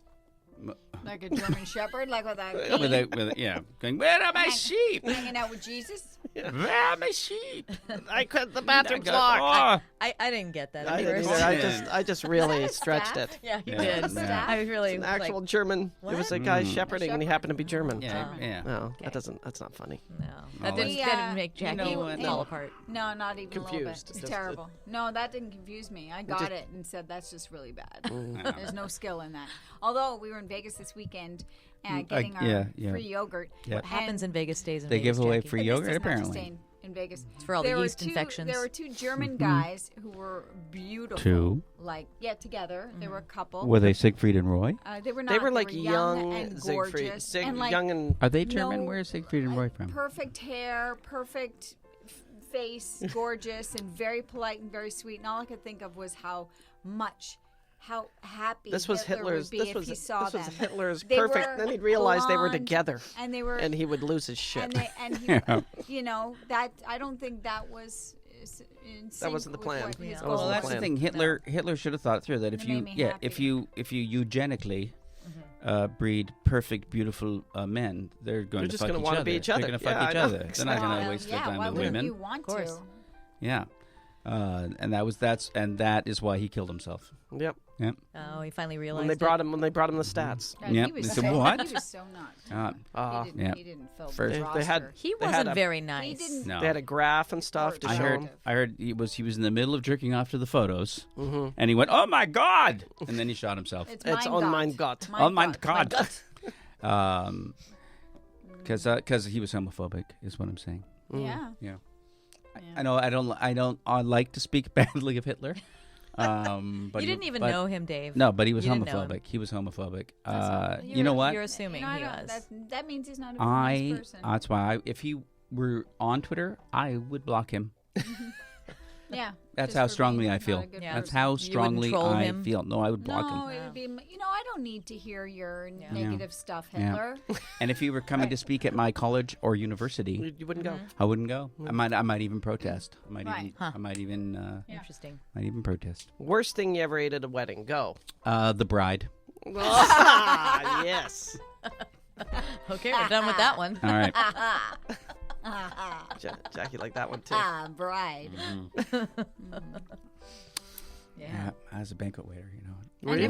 Like a German Shepherd, like with that
Yeah, going, where are my sheep?
hanging out with Jesus.
Where are my sheep?
The bathroom's
Oh,
locked.
I didn't get that.
I
at
didn't
first.
either. I just really
that a
stretched
staff?
it.
Yeah, you
Yeah.
did.
Yeah.
I was really
An actual
like,
German. It was a guy shepherding, and he
shepherd.
happened to be German.
Yeah, yeah.
No, that's not funny.
no, that
Oh,
didn't,
it's-
that didn't make Jackie
know what,
fall
no.
apart.
No, not even a little
Confused.
bit.
Just-
Terrible. No, that didn't confuse me. I got
just-
it and said that's just really bad.
Yeah.
There's no skill in that. Although we were in Vegas this weekend getting our
yeah.
free yogurt.
Yeah.
What happens in Vegas stays in
They
Vegas,
give away
Jackie.
free
But this
yogurt,
does not
apparently.
sustain in Vegas.
It's for all the
There were
yeast
two-
infections.
There were two German guys who were beautiful.
Two?
Like, together. They were a couple.
Were they Siegfried and Roy?
They were not.
They were like
young and
Siegfried,
gorgeous. and like,
young and
Are they German?
No,
Where's Siegfried and Roy from?
perfect hair, perfect face, gorgeous, and very polite and very sweet. And all I could think of was how happy
this was
Hitler
Hitler's.
would be
This
if
was
he saw
this was
them.
Hitler's
They
perfect.
were
Then he'd realize they were
blonde,
together,
and they were,
and he would lose his shit.
and he,
Yeah.
you know, that I don't think that was in sync
wasn't the
with
plan.
what his
Yeah.
That
Well,
wasn't
goals
that's
the
the
plan.
thing. Hitler should have thought through that if
It
you,
made me
yeah,
happy.
if you eugenically breed perfect, beautiful men, they're going
They're
to
just
fuck
gonna
each
wanna
other.
be each
They're
other.
going to fuck
Yeah, I
each
know.
other. They're not going to
Well,
waste their
yeah,
time
why
with
wouldn't
women.
you want
course.
to?
Yeah, and that is why he killed himself.
Yep.
Yep.
Oh, he finally realized
When they brought him the stats.
God,
Yep.
he was
They said,
so,
"What?"
He was so not.
Yeah.
He didn't fill
First-
the
They
roster.
had-
He
They had
wasn't
a-
very
He
nice.
didn't.
No.
They had a graph and stuff to
I
show
heard.
him.
I heard he was in the middle of jerking off to the photos,
Mm-hmm.
and he went, "Oh my god!" and then he shot himself.
It's
It's
mein
on mein
Gott.
Gott.
Oh my
Gott.
god! Because he was homophobic, is what I'm saying.
Yeah.
Yeah.
Yeah.
I know. I don't like to speak badly of Hitler. But
You didn't even
but-
know him, Dave.
No, but he was
You didn't know him.
homophobic. He was homophobic.
That's
You know what?
You're assuming
I
he
don't-
was.
That means he's not a very nice person.
That's why if he were on Twitter, I would block him.
Yeah.
That's
just
how
for
strongly
being
I
not
feel.
a good
Yeah.
That's
person.
how
wouldn't
strongly
troll
I
him?
feel. No, I would block
No,
him.
it would be. I don't need to hear your
Yeah.
negative stuff,
Yeah.
Hitler.
And if he were coming to speak at my college or university,
You wouldn't go.
I wouldn't go. I might even protest. I might
Right.
even.
Huh.
I might even.
Yeah.
Interesting.
Might even protest.
Worst thing you ever ate at a wedding? Go.
The bride.
Ah, yes.
Okay, we're done with that one.
All right.
Jackie liked that one too.
Bride.
Yeah.
As a banquet waiter, you know.
Were you?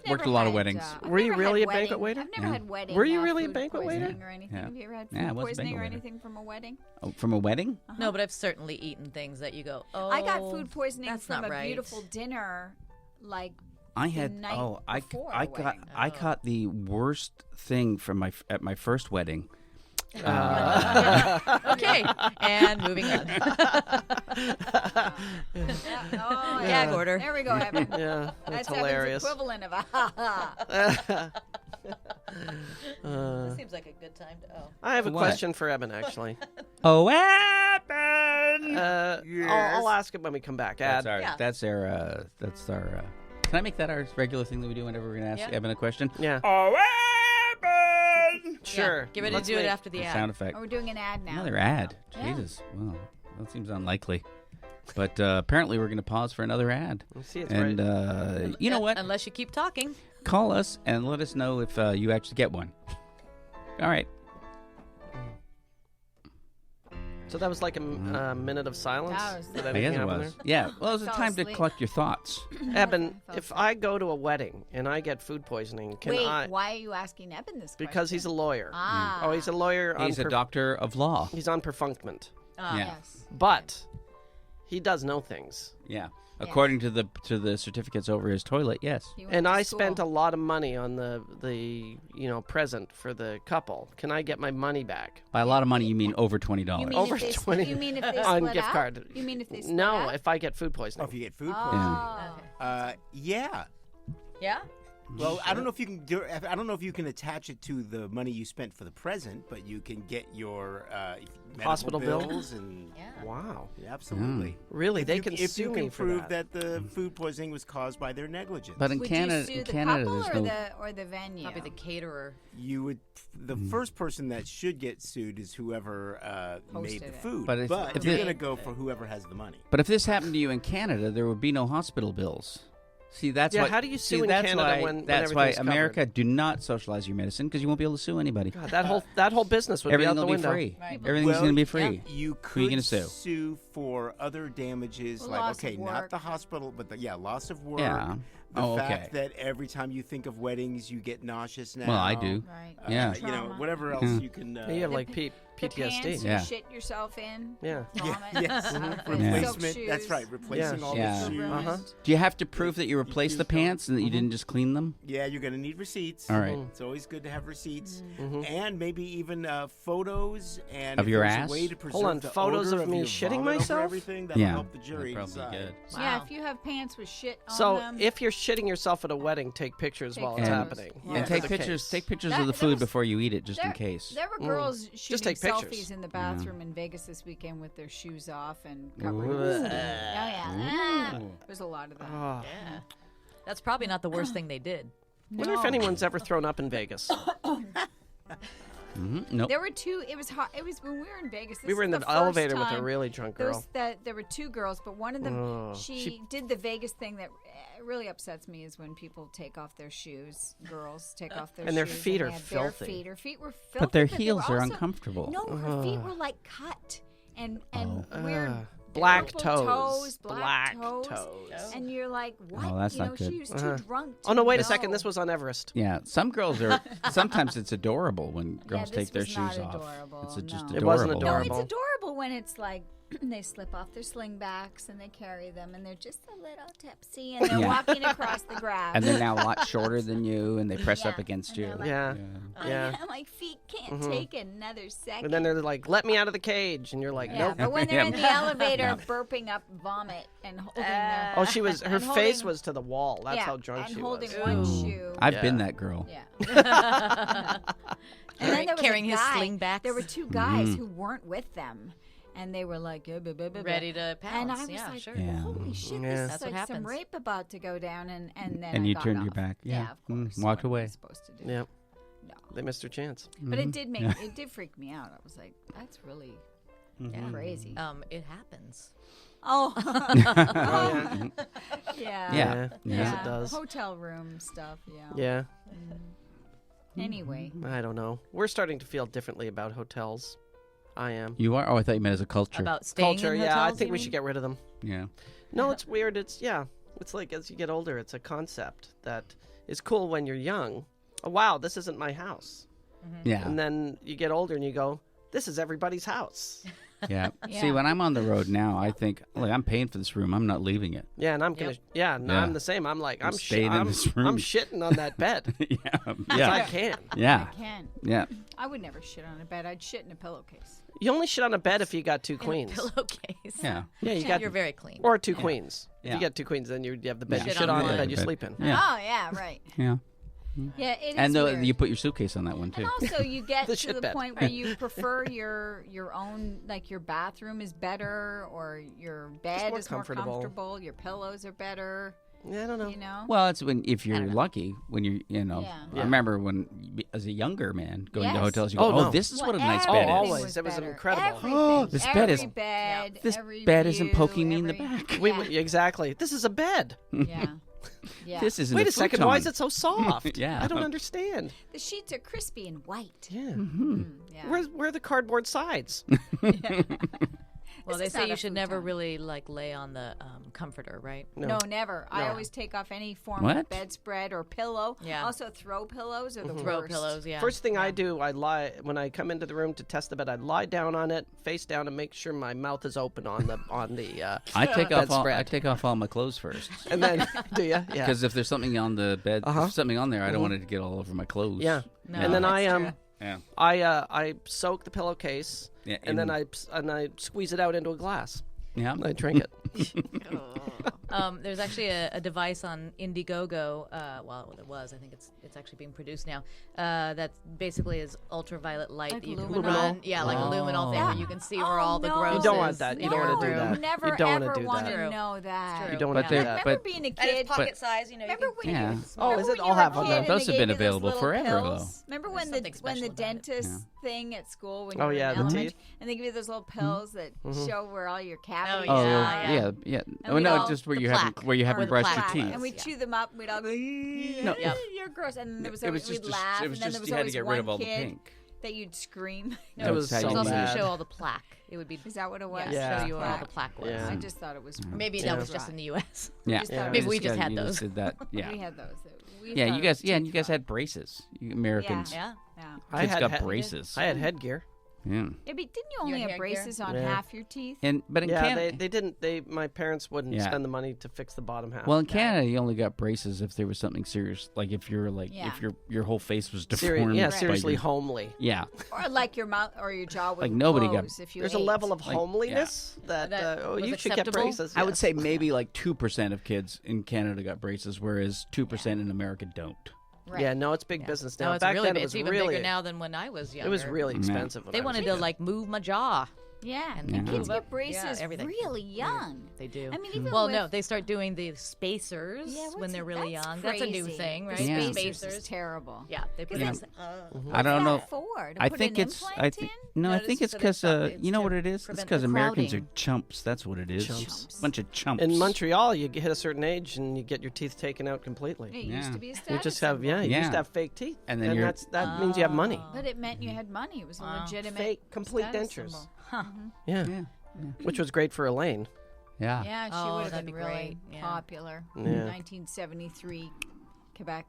Worked a lot of weddings.
Were you really a banquet waiter?
I've never
Yeah.
had wedding.
Were you really a
food
banquet waiter?
poisoning or anything?
Yeah.
Have you ever had
Yeah, I
food
was a
poisoning
banquet
or
waiter.
anything from a wedding?
Oh, from a wedding?
No, but I've certainly eaten things that you go, oh.
I got food poisoning
that's
from
not
a
right.
beautiful dinner, like
I had
night before
I
a
got
wedding.
I caught the worst thing from at my first wedding.
Okay, and moving on.
Oh,
Gag order.
There we go, Evan.
Yeah, that's
That's Evan's
hilarious.
equivalent of a ha ha.
This seems like a good time to. Oh.
I have a
What?
question for Evan, actually.
Oh, Evan!
I'll ask it when we come back. Ad.
Yeah.
That's our can I make that our regular thing that we do whenever we're going to ask
Yeah.
Evan a question?
Yeah.
Oh, Evan!
Sure.
Yeah, get ready
Let's
to do it
make-
after the ad.
Sound effect.
Oh, we're doing an ad now.
Another ad.
Yeah.
Jesus. Well, that seems unlikely. But apparently we're going to pause for another ad.
See, it's
And
right.
you know what?
Unless you keep talking.
Call us and let us know if you actually get one. All right.
So that was like a minute of silence.
That was-
Did
I
anything
guess it
happen
was. Yeah. Well, it was a
Fell
time to
asleep.
collect your thoughts.
there? Evan,
Fell
if
asleep.
I go to a wedding and I get food poisoning, can
Wait,
I?
why are you asking Evan this question?
Because he's a lawyer.
Ah.
Oh, he's a lawyer.
He's a doctor of law.
He's on perfunctment.
Ah.
Yeah.
Yes.
But he does know things.
Yeah. According to the certificates over his toilet, yes.
He went
And
to
I
school.
spent a lot of money on the present for the couple. Can I get my money back?
By a lot of money, you mean over $20.
You mean
Over
if they
20
You mean if they
on
split
gift
up?
card.
You mean if they split
No,
up?
if I get food
Oh,
poisoning.
if you get food poisoning.
Oh.
Yeah.
Yeah?
Well, I don't know if you can do. I don't know if you can attach it to the money you spent for the present, but you can get your medical
Hospital bill?
bills and
Wow.
yeah, absolutely.
Really?
If
They
you,
can
if
sue
you
me
can
for
prove
that.
the food poisoning was caused by their negligence.
But in
Would
Canada,
you sue the
Canada,
couple
there's
or
no.
the venue?
Probably the caterer.
you would the first person that should get sued is whoever made
Hosted
the
it.
food.
But if
you're
it-
going to go for whoever has the money.
But if this happened to you in Canada, there would be no hospital bills. See, that's
Yeah,
what.
how do you sue
see,
in
that's
Canada
why,
when
that's why
everything's
America
covered?
do not socialize your medicine because you won't be able to sue anybody.
God, that whole business would
Everything
be out
will
the
be
window.
free.
Right.
Everything's
Well,
going to be free.
You
Who are you
could
gonna sue?
for other damages,
Well,
like
loss of
okay, not
work.
the hospital, but loss of work.
Yeah.
The
Oh,
fact
okay.
that every time you think of weddings, you get nauseous now.
Well, I do.
Right.
Yeah.
You know,
Trauma.
whatever else
Yeah.
you can.
You have like
The
PTSD.
pants
Yeah.
you shit yourself in.
Yeah.
Vomit.
yes,
Silk
replacement. That's
shoes.
right, replacing all
Yeah.
the shoes.
Uh-huh.
Do you have to prove that you replaced the
choose them.
pants and that you didn't just clean them?
Yeah, you're going to need receipts.
All right.
It's always good to have receipts,
Mm-hmm.
and maybe even photos and
Of
if
your
there's
ass?
A way to preserve
Hold on,
the
photos
odor
of me
your
shitting
vomit over
myself?
Everything that'll
Yeah.
help the jury
That'd probably
decide.
be good.
Yeah,
Wow.
if you have pants with shit on
So
them.
if you're shitting yourself at a wedding, take pictures
Take
while it's
photos.
happening.
Yeah.
And
Yeah.
take
Just in
pictures.
case.
Take pictures
That-
of the
there
food
was-
before you eat it, just in
there,
case.
There were girls shooting
take pictures.
selfies in the bathroom in Vegas this weekend with their shoes off and covering.
Ooh.
Oh yeah, there's a lot of that.
Oh.
Yeah. That's probably not the worst thing they did.
Wonder if anyone's ever thrown up in Vegas.
Nope.
There were two. It was hot. It was when we were in Vegas. This
We were in
is
the
first
elevator with a
time
really drunk girl.
There were two girls, but one of them,
Oh.
she did the Vegas thing that really upsets me is when people take off their shoes. Girls take off their
And their
shoes
feet
they
are
have bare
filthy.
feet. Her feet were filthy,
But their
they
heels
were
are
also-
uncomfortable.
No, her feet were like cut and weird.
Black
purple
toes.
black
toes.
toes. And you're like, what?
Oh, that's
you
not
know,
good.
she was too drunk.
Oh no! Wait a
to
second.
know.
This was on Everest.
Yeah, some girls are. Sometimes it's adorable when girls
this
take their
was not
shoes off.
adorable,
It's just
no.
adorable.
It wasn't
No,
adorable.
it's adorable when it's like they slip off their slingbacks and they carry them and they're just a little tipsy and they're
Yeah.
walking across the grass.
And they're now a lot shorter than you, and they press up
Yeah,
against
and
you.
they're like,
Yeah. Yeah.
My feet can't take another second.
And then they're like, "Let me out of the cage," and you're like,
yeah,
"Nope."
but when they're in the elevator,
Yeah.
burping up vomit and holding
Oh, she was. Her
and
face
holding-
was to the wall. That's
yeah,
how drunk
and
she
holding
was.
one
Ooh.
shoe.
I've been
Yeah.
that girl.
Yeah. And then there was
Carrying
a
his
guy,
slingbacks.
There were two guys who weren't with them, and they were like,
Ready to pounce.
And I was
yeah,
like,
sure.
Yeah.
holy shit,
Yeah.
this
That's
is
what
like some
happens.
rape about to go down, and then
And
I
you
got
turned your
off.
back. Yeah.
of course.
Walked
What am I
away.
supposed to do?
Yeah,
No.
they missed their chance.
But it did it did freak me out. I was like, that's really crazy.
It happens.
Oh,
Yeah.
yeah.
Yeah.
Yes, it does.
Hotel room stuff, yeah.
Yeah.
Anyway,
I don't know. We're starting to feel differently about hotels. I am.
You are? Oh, I thought you meant as a culture.
About staying
Culture,
in
yeah. I
hotels,
think
you
we
mean?
should get rid of them.
Yeah.
No, it's weird. It's like as you get older, it's a concept that is cool when you're young. Oh, wow, this isn't my house.
Yeah.
And then you get older and you go, this is everybody's house.
Yeah.
Yeah.
See, when I'm on the road now, I think, look, I'm paying for this room. I'm not leaving it.
Yeah, and I'm gonna. Yeah, no,
Yeah.
I'm the same. I'm like, I'm
staying in this room.
I'm shitting on that bed.
yeah.
'Cause
Yeah.
I can.
Yeah.
I can.
Yeah.
I would never shit on a bed. I'd shit in a pillowcase.
You only shit on a bed if you got two queens.
Pillowcase.
Yeah.
Yeah, you got
You're very clean.
or two queens. If
Yeah.
you get two queens, then you have the bed
Yeah.
you
Shit
shit
on
on, the
one.
bed you
Bed.
sleep in.
Yeah.
Oh yeah, right.
Yeah.
Yeah, it is
And
weird.
you put your suitcase on that one, too.
And also, you get
The
to
shit
the
bed.
point where you prefer your own, like your bathroom is better, or your bed
more
is more
comfortable.
comfortable. Your pillows are better.
Yeah, I don't know.
You know.
Well, it's if you're
don't know.
lucky, when you're,
Yeah.
I remember when, as a younger man, going to
Yes.
hotels, you go,
Oh,
oh,
no.
this is what a
Well,
nice
Oh,
bed is.
always. It was
better.
incredible.
Everything.
This bed is-
Every bed.
This
every
bed isn't
view,
poking me in the
every-
back.
Wait,
Yeah.
wait, exactly. This is a bed.
Yeah. Yeah.
This isn't
Wait
a
a second. Why is
futon.
it so soft?
Yeah.
I don't understand.
The sheets are crispy and white.
Yeah.
Yeah.
Where are the cardboard sides?
Well,
This
they
is
say
not
you
a
should never
futon.
really like lay on the comforter, right?
No, never. I
No.
always take off any form
What?
of bedspread or pillow.
Yeah.
Also, throw pillows are the
Throw
worst.
pillows, yeah.
First thing I do, I lie when I come into the room to test the bed. I lie down on it, face down, and make sure my mouth is open on the
I take off all, I
bedspread.
take off all my clothes first.
And then do you? Yeah.
Because if there's something on the bed, if there's something on there, I don't want it to get all over my clothes.
Yeah.
No,
and then
that's
I
true.
Yeah.
I soak the pillowcase
Yeah,
and then I squeeze it out into a glass.
Yeah.
And I drink it.
There's actually a device on Indiegogo. Well, it was. I think it's actually being produced now. That basically is ultraviolet light
Like
that you can
luminol?
run. Yeah, like a luminol thing where you can see where all the
no.
growth
You don't
is.
want that. You don't want to do
No,
that.
Never
you don't
ever
want to do
want
that.
to
True.
know that.
True.
You don't
But
want to
they-
do that.
Remember
but-
being a
And
kid?
it's pocket size, you know.
Remember
you
when
can,
Yeah.
you,
Oh,
remember
is
when
it?
you
I'll
were a
have one
kid
of
and
those.
they
Those have been
gave you those
available
little
forever,
pills? Remember when
something
the
special about it.
dentist thing at school when you
Oh,
were
yeah,
in
the
elementary,
teeth.
and they give you those little pills that show where all your cavities
Oh,
Yeah,
yeah, yeah.
And
Oh,
we'd
no,
all-
just where
the
you haven't
plaque.
where you
Or
haven't
the
brushed your
plaque.
teeth.
And we'd chew them up. We'd all go,
Yep.
you're gross. And there was
It was
always, we'd
just
laugh.
it was
and then
just
there was
you had to
always
get
one
rid of all the
kid
pink.
that you'd scream.
It was
That's
so
how
It's also
you
to
bad.
show all the plaque. It would be
Is that what it was?
Yeah.
show you where all the plaque was.
Yeah.
I just thought it was.
Maybe
Yeah.
that was just in the U.S.
Yeah.
just thought it
Maybe
was-
we just had
you
those.
did that. Yeah.
We had those. We
Yeah,
thought
you
it
guys.
was
Yeah, and
tooth
you guys
drop.
had braces. You Americans.
Yeah.
Yeah.
I
Kids
had
got
head-
braces.
I had headgear.
Yeah.
Yeah, but didn't you only
had
have
headgear?
braces on
Yeah.
half your teeth?
But in
Yeah,
Canada,
they didn't. My parents wouldn't
Yeah.
spend the money to fix the bottom half.
well, in Canada, you only got braces if there was something serious, like if you're like
Yeah.
if your whole face was deformed.
yeah,
by
seriously
your-
homely.
Yeah.
Or like your mouth or your jaw would
Like nobody got-
close if you
There's a
ate.
level of
Like,
homeliness that,
That was
you should get
acceptable?
braces.
I would
yes.
say maybe like 2% of kids in Canada got braces, whereas 2% in America don't.
Right.
Yeah, no, it's big business now.
No, it's
Back
really
then,
big.
it was
It's even
really
bigger now than when I was younger.
It was really expensive. when
They
I was
wanted
a
to
kid.
like move my jaw.
Yeah,
And
and
Yeah.
kids
move up-
get braces
everything.
really young.
They do.
I mean, even
well,
with,
no, they start doing the spacers
yeah,
when
what's
they're
it-
really
that's
young. That's a new
crazy.
thing,
The
right?
Yeah.
Spacers is terrible.
Yeah, they put
Because
this.
I don't know.
For? To
I
put
think
an
it's. I
implant
think
in?
no. I
No,
think
it's
it's
for the
because
stuff-
you know
it's
what
to
it is. It's
prevent
because
the
Americans are
crowding.
chumps. That's what it is.
Chumps.
Bunch of chumps.
In Montreal, you hit a certain age and you get your teeth taken out completely.
It used
Yeah.
to be a status
You just have
symbol.
you
Yeah.
used to have fake teeth,
And then you're-
that means you have money.
Oh.
But it meant you had money. It was a legitimate
Fake, complete
status
dentures.
symbol.
Yeah.
Yeah.
Which was great for Elaine.
Yeah.
Yeah, she
Oh,
would have
that'd
been
be
really
great. Yeah.
popular.
Yeah.
1973, Quebec.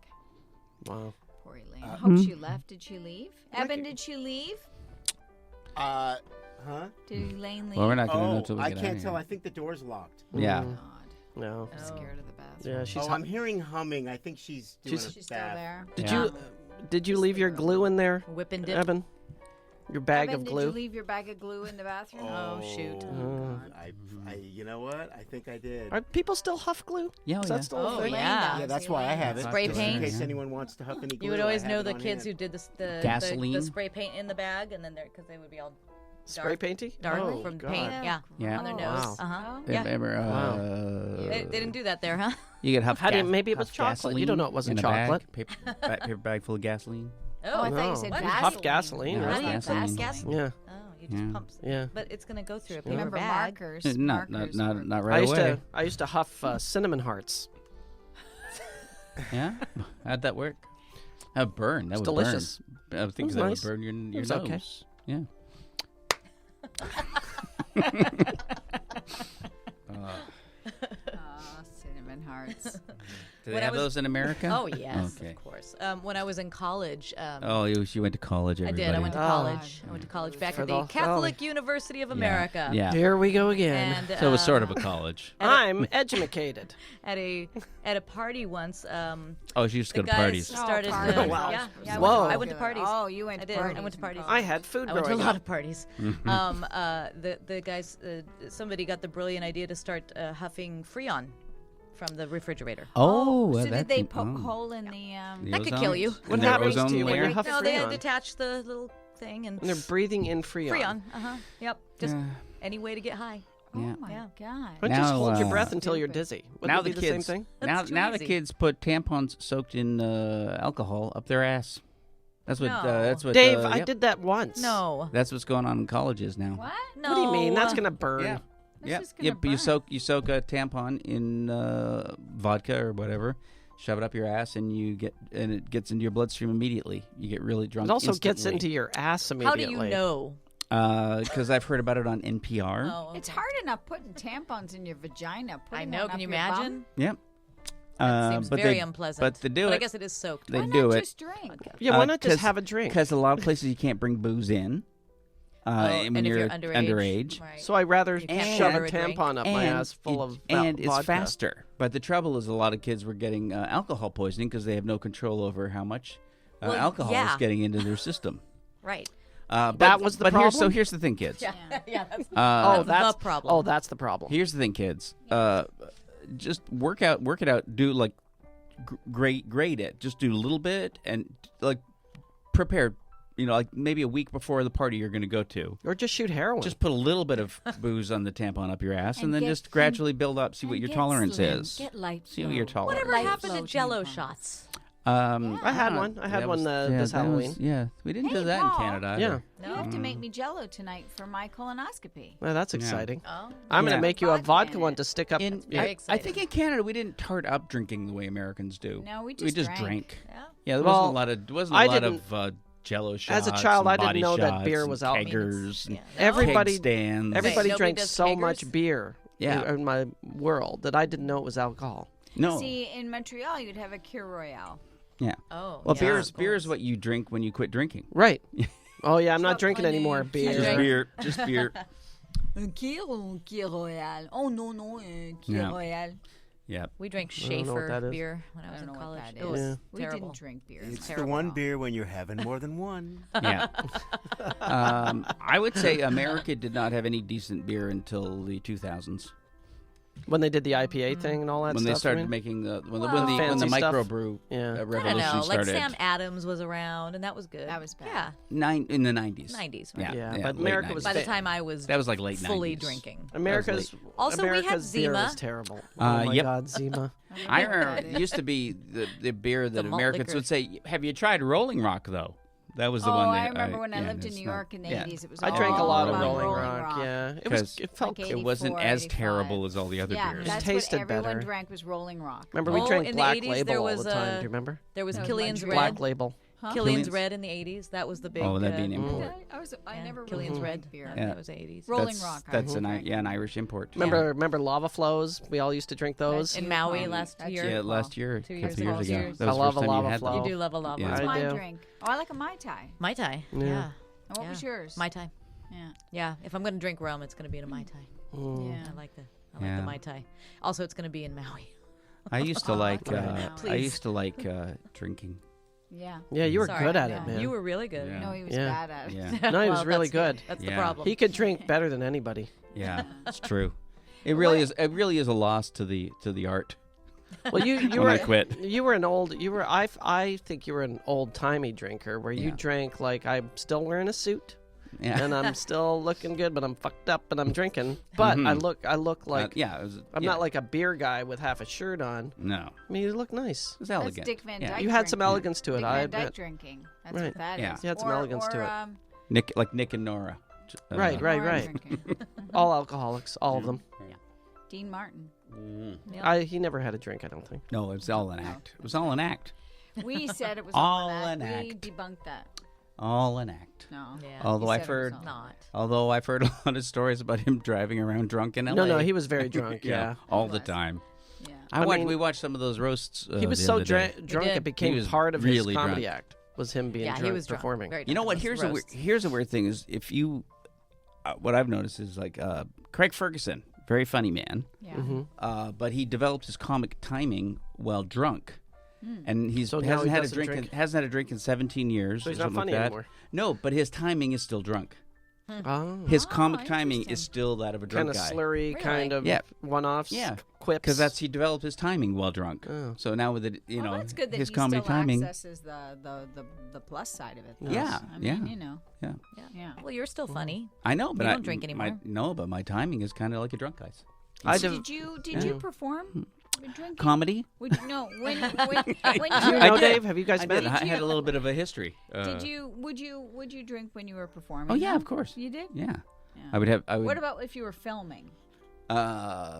Wow.
Poor Elaine. I hope she left. Did she leave? Evan, did she leave?
Huh?
Did Elaine leave?
Well, we're not going to know
Oh,
until we
I
get out
can't
of
tell.
here.
I think the door's locked.
Yeah.
God,
No.
I'm scared of the bathroom.
Yeah, she's.
Oh, I'm hearing humming. I think she's doing
She's-
a
She's still
bath.
there.
Did
Yeah.
you leave your glue in there,
Whip and dip.
Evan? Your bag
Evan,
of
did
glue.
you leave your bag of glue in the bathroom?
Oh, shoot.
You know what? I think I did.
Are people still huff glue?
Yeah,
Is
yeah.
that still a
Oh,
thing?
yeah.
Yeah, that's why I have it.
Spray
just
paint?
In case
Yeah.
anyone wants to huff any glue.
You would
I
always
have
know
it
the
on
kids
hand.
who did the
Gasoline?
spray paint in the bag, and then because they would be all
Spray painty?
dark
Oh,
from
God.
paint. Yeah.
Yeah.
On their
Oh,
nose.
wow.
Uh-huh.
Oh.
Yeah.
Remember,
They didn't do that there, huh?
you get huff.
How do you- maybe it was
huff
chocolate. You don't know it wasn't
in a bag,
chocolate.
paper bag full of gasoline.
Oh, I thought
No.
you said
What?
Vaseline.
Huff gasoline,
Yeah,
right?
How do you
gasoline.
pass gasoline?
Yeah.
Oh, you just
Yeah.
pumps.
Yeah.
But it's gonna go through a paper
Remember
bag.
markers?
Not
Markers
not
were-
not
I
right
used
away.
I used to huff cinnamon hearts.
Yeah. How'd that work? That would burn. That
It's
would
delicious.
burn. I would think
was
that
nice.
would burn your
was
nose.
okay.
Yeah.
Oh, cinnamon hearts.
Do they
When I
have
was-
those in America?
Oh yes,
Okay.
of course. When I was in college,
Oh, you went to college.
I
Everybody.
did. I went to
Oh.
college. I went to college back
For
at the
the-
Catholic University of America.
Yeah.
Here we go again.
And
So it was sort of a college.
I'm educated.
at a party once.
Oh, she used to
The
go to
guys
parties.
started.
Oh, parties.
Wow.
Yeah, yeah.
Whoa.
I went to parties.
Oh, you went
I
to
did.
parties.
I went to
in
parties.
college.
I had food
I went to a
growing
lot
up.
of parties. The guys, somebody got the brilliant idea to start huffing Freon from the refrigerator.
Oh,
so
well,
did
that
they
can-
poke
oh.
hole in the?
The
That could
ozone?
kill you.
In
What
their
happens to
ozone
you when
layer?
you're huffing
No, they had
Freon?
detached the little thing and
And they're breathing in Freon.
Freon. Yep. Just
Yeah.
any way to get high.
Oh
Yeah.
my
Yeah.
god.
Why don't you just
Now,
hold your breath until you're
Stupid.
dizzy? Wouldn't
Now
it be
the
the same
kids.
thing?
That's too
Now the
easy.
kids put tampons soaked in alcohol up their ass. That's what.
No.
That's what.
Dave, I
yep.
did that once.
No.
That's what's going on in colleges now.
What?
No.
What do you mean? That's gonna burn.
Yeah.
That's
Yep.
just gonna
Yep. You
burn.
soak a tampon in vodka or whatever. Shove it up your ass, and it gets into your bloodstream immediately. You get really drunk.
It also gets
instantly.
into your ass
How
immediately.
do you know?
Because I've heard about it on NPR.
Oh,
It's hard enough putting tampons in your vagina.
I
Putting
know.
one
Can
up
you
your bum?
imagine?
Yep.
That seems
but
very
they,
unpleasant.
But they do
but
it.
I guess it is soaked.
They
Why
do
not
it.
just drink?
Yeah, why not just have a drink?
Because a lot of places you can't bring booze in.
and
when
if
you're
underage. Right.
So I'd rather
You can't
shove a
order a drink.
tampon up my ass full of
and it's
vodka.
faster. But the trouble is, a lot of kids were getting alcohol poisoning because they have no control over how much
Well,
alcohol
yeah.
is getting into their system.
Right.
That was the
but
problem?
Here's the thing, kids.
Yeah. That's
Oh,
the problem.
Oh, that's the problem.
Here's the thing, kids. Just work it out. Do like grade it. Just do a little bit and like prepare. Like maybe a week before the party you're going to go to.
Or just shoot heroin.
Just put a little bit of booze on the tampon up your ass, and
And
then
get
just gradually build up. See what
And
your
get
tolerance
slim.
is.
Get light
See what your
flow.
tolerance.
Whatever
Light
happened to
flow
Jello
tampon.
shots?
I had one. I had
that
one
was-
this
that was-
Halloween.
yeah, we didn't do
Hey,
that
Paul.
in Canada. Either.
Yeah.
You have to
Mm.
make me Jello tonight for my colonoscopy.
Well, that's
Yeah.
exciting.
Oh.
I'm
Yeah.
going to make you a
Vodka
vodka
in
one
it.
to stick up.
I,
Very
I
exciting.
think in Canada we didn't tart up drinking the way Americans do.
No, we
we
just
just
drank.
drank.
Yeah.
Yeah, there
Well,
wasn't
I
a lot
didn't-
of Jello shots.
As a child,
and
I didn't
body
know that
shots
beer
and
was alcohol.
keggers and
Yeah.
Everybody-
keg stands.
Everybody
Nobody
drank
does
so
keggers?
much beer
Yeah.
in my world that I didn't know it was alcohol.
No.
See, in Montreal, you'd have a Kir Royale.
Yeah.
Oh.
Well,
yeah,
beer
of
is beer is
course.
what you drink when you quit drinking.
Right. Oh, yeah, I'm not
Stop
drinking
my
anymore.
name.
Beer.
Just
Just beer. Just beer.
Un Kir ou un Kir Royale? Oh, no, no, un Kir
Yeah.
Royale.
Yeah.
We drank
I don't know what
Schaefer
that is.
beer when I
I
was
don't
in
know what
college.
that
It was
is.
We
terrible.
didn't drink beer.
It's the
terrible.
one beer when you're having more than one.
Yeah. I would say America did not have any decent beer until the 2000s
When they did the IPA thing and all that
when
stuff.
they started
I mean?
making when
Well-
the
Fancy stuff.
microbrew
Yeah. I
revolution
I don't know. Like
started.
Sam Adams was around, and that was good.
That was bad.
Yeah.
In the 90s.
90s, right?
Yeah.
Yeah, but
late
America
90s.
was
By the
fa-
time I was
That was like late
fully
90s.
drinking.
America's
Also, we had
America's beer
Zima.
was terrible. Oh my
yep.
God, Zima.
I remember it used to be the beer that
The malt
Americans
liquor.
would say, "Have you tried Rolling Rock?" Though that was the
Oh,
one.
I
that
remember when I
yeah,
lived in
it's
New
not-
York in the
yeah.
80s. It was
I drank a lot of
all
Rolling
about
Rock. Yeah, it
'Cause
was. It felt.
like
It wasn't as
84,
terrible
85.
as all the other
Yeah,
beers.
that's
tasted
what everyone
better.
drank was Rolling Rock.
Remember, we
Oh,
drank
in the
Black
80s,
Label
there
all
was
the time.
a-
Do you remember?
There was
No,
Killian's
Black
Red.
Black Label.
Killian's
Killian's-
Red in the 80s. That was the big.
Oh, that'd be an
uh,
import.
I
yeah,
never
Killian's
really
Red.
drank beer.
Yeah,
Yeah.
that was 80s.
Rolling
That's,
Rock. I
That's
drank.
an Irish import.
Remember Lava Flows? We all used to drink those.
In Maui
That's
last
that's
year.
Yeah, last year,
2
a
years
couple
ago.
years ago.
Cheers.
That was
I
the
love
first
a
time you
lava
had
flow.
them.
You do love a lava.
Yeah.
What's
I
my
do.
drink? Oh, I like a Mai Tai.
Mai Tai.
Yeah.
Yeah.
And what
Yeah.
was yours?
Mai Tai.
Yeah.
Yeah. If I'm going to drink rum, it's going to be in a Mai Tai.
Mm.
Yeah.
I like the
Yeah.
Mai Tai. Also, it's going to be in Maui.
I used to like.
right.
I
Please.
used to like drinking.
Yeah.
Yeah, you were
Sorry.
good at
Yeah.
it, man.
You were really good.
Yeah.
No, he was
Yeah.
bad at it.
Yeah.
No, he was
Well,
really
that's
good.
That's
Yeah.
the problem.
He could drink better than anybody.
Yeah, it's true. It really is. It really is a loss to the art.
Well, you
When
were
I quit.
You were an old. You were. I think you were an old timey drinker where you
Yeah.
drank like I'm still wearing a suit
Yeah.
and I'm still looking good, but I'm fucked up and I'm drinking. But
Mhm.
I look like
yeah. It was,
I'm
yeah.
not like a beer guy with half a shirt on.
No,
I mean, you look nice.
it was
That's
elegant.
Dick Van
yeah.
Dyke.
You had some
drinking.
elegance to it.
Dick
I
Van Dyke
admit.
drinking. That's
Right.
what that is.
Yeah.
You had some elegance to it.
Nick and Nora.
Right, right.
Nora drinking.
All alcoholics, all of them.
Dean Martin.
Yeah.
He never had a drink. I don't think.
No, it was all an act. It was all an act.
We said it was
All
all
an
that. We
act.
debunked that.
All an act.
No.
Yeah.
Although
You
I've
said it was
heard,
all-
Not.
although I've heard a lot of stories about him driving around drunk in LA.
No, he was very drunk. yeah.
all
He
the
was.
time.
Yeah.
I mean-
We watched some of those roasts.
He was
the
so
other day.
drunk
did.
it became
He was
part of
really
his comedy
drunk.
act. Was him being
Yeah,
drunk
he was drunk.
performing.
Very
You know what?
drunk.
Here's a weird thing is if you, what I've noticed is like Craig Ferguson, very funny man,
Yeah.
Mm-hmm.
but he developed his comic timing while drunk, and he's
So now
hasn't
he
had a
doesn't
drink.
drink.
Hasn't had a drink in 17 years.
So he's
or
not
something
funny
like that.
anymore.
No, but his timing is still drunk.
Oh.
His
Oh,
comic timing
interesting.
is still that of a
Kind
drunk
of
guy.
slurry, kind of
Yeah.
one-offs,
Yeah.
quips.
Because he developed his timing while drunk.
Oh.
So now with it,
Well, that's good that
his
he
comedy
still
timing.
accesses the plus side of it. though.
Yeah,
I mean,
yeah.
you know.
Yeah,
Yeah.
Well, you're still funny.
I know, but
You
I
don't drink anymore.
No, but my timing is kind of like a drunk guy's.
I
So
dev-
did you perform drinking?
Comedy.
Would you, no, when
Do you
you
know,
did.
Dave? Have you guys
I
met?
did. I had a little bit of a history.
did you would you drink when you were performing?
Oh yeah,
though?
of course.
You did.
Yeah.
Yeah.
I would have. I would.
What about if you were filming?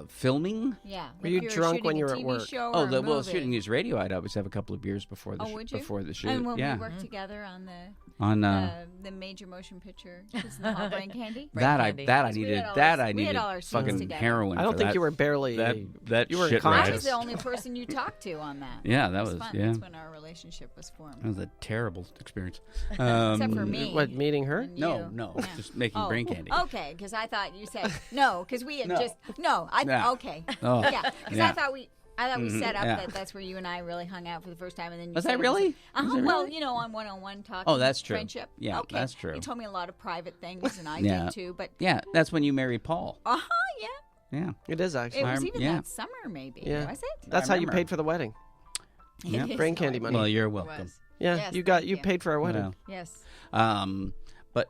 Filming.
Yeah.
Were
like
you
you're
drunk when
shooting
you
a
were at
TV
work?
show
Oh,
or a
well,
movie.
shooting news radio, I'd always have a couple of beers before the
Oh, would you?
before the shoot.
And when
yeah.
we worked together on
On
the major motion picture, Kiss in the Hall, Brain Candy.
that
Candy.
I
We
needed
had all
that
our-
I
we had
needed
all our scenes
fucking
together.
heroin.
I don't
for
think
that.
you were barely.
that
you were in
shit
conscious.
I
ride.
was the only person you talked to on that.
Yeah, that
It was
was
fun.
yeah.
That's when our relationship was formed.
That was a terrible experience.
Except for me.
What, meeting her?
and
No,
you.
no,
Yeah.
just making
Oh,
brain candy.
Okay, because I thought you said no, because we had
No.
just no. I
No.
okay.
Oh,
Yeah, because
yeah.
I thought we set up
yeah.
that that's where you and I really hung out for the first time, and then you
Was
said
that
it
really?
uh-huh,
Was it
well,
really?
you know, on one-on-one talking.
Oh, that's true.
Friendship.
Yeah,
okay.
that's true.
You told me a lot of private things, and I
Yeah.
did too. But
Yeah, that's when you married Paul.
yeah,
Yeah.
It is actually.
it was
I'm-
even
yeah.
that summer, maybe.
Yeah.
Was it?
That's
I
how you
remember.
paid for the wedding.
Yeah.
It is
Brain
how
candy
it
money.
Well, you're
was.
welcome.
Yeah,
Yes,
you got
thank
you
you.
paid for our wedding.
Well,
Yes.
but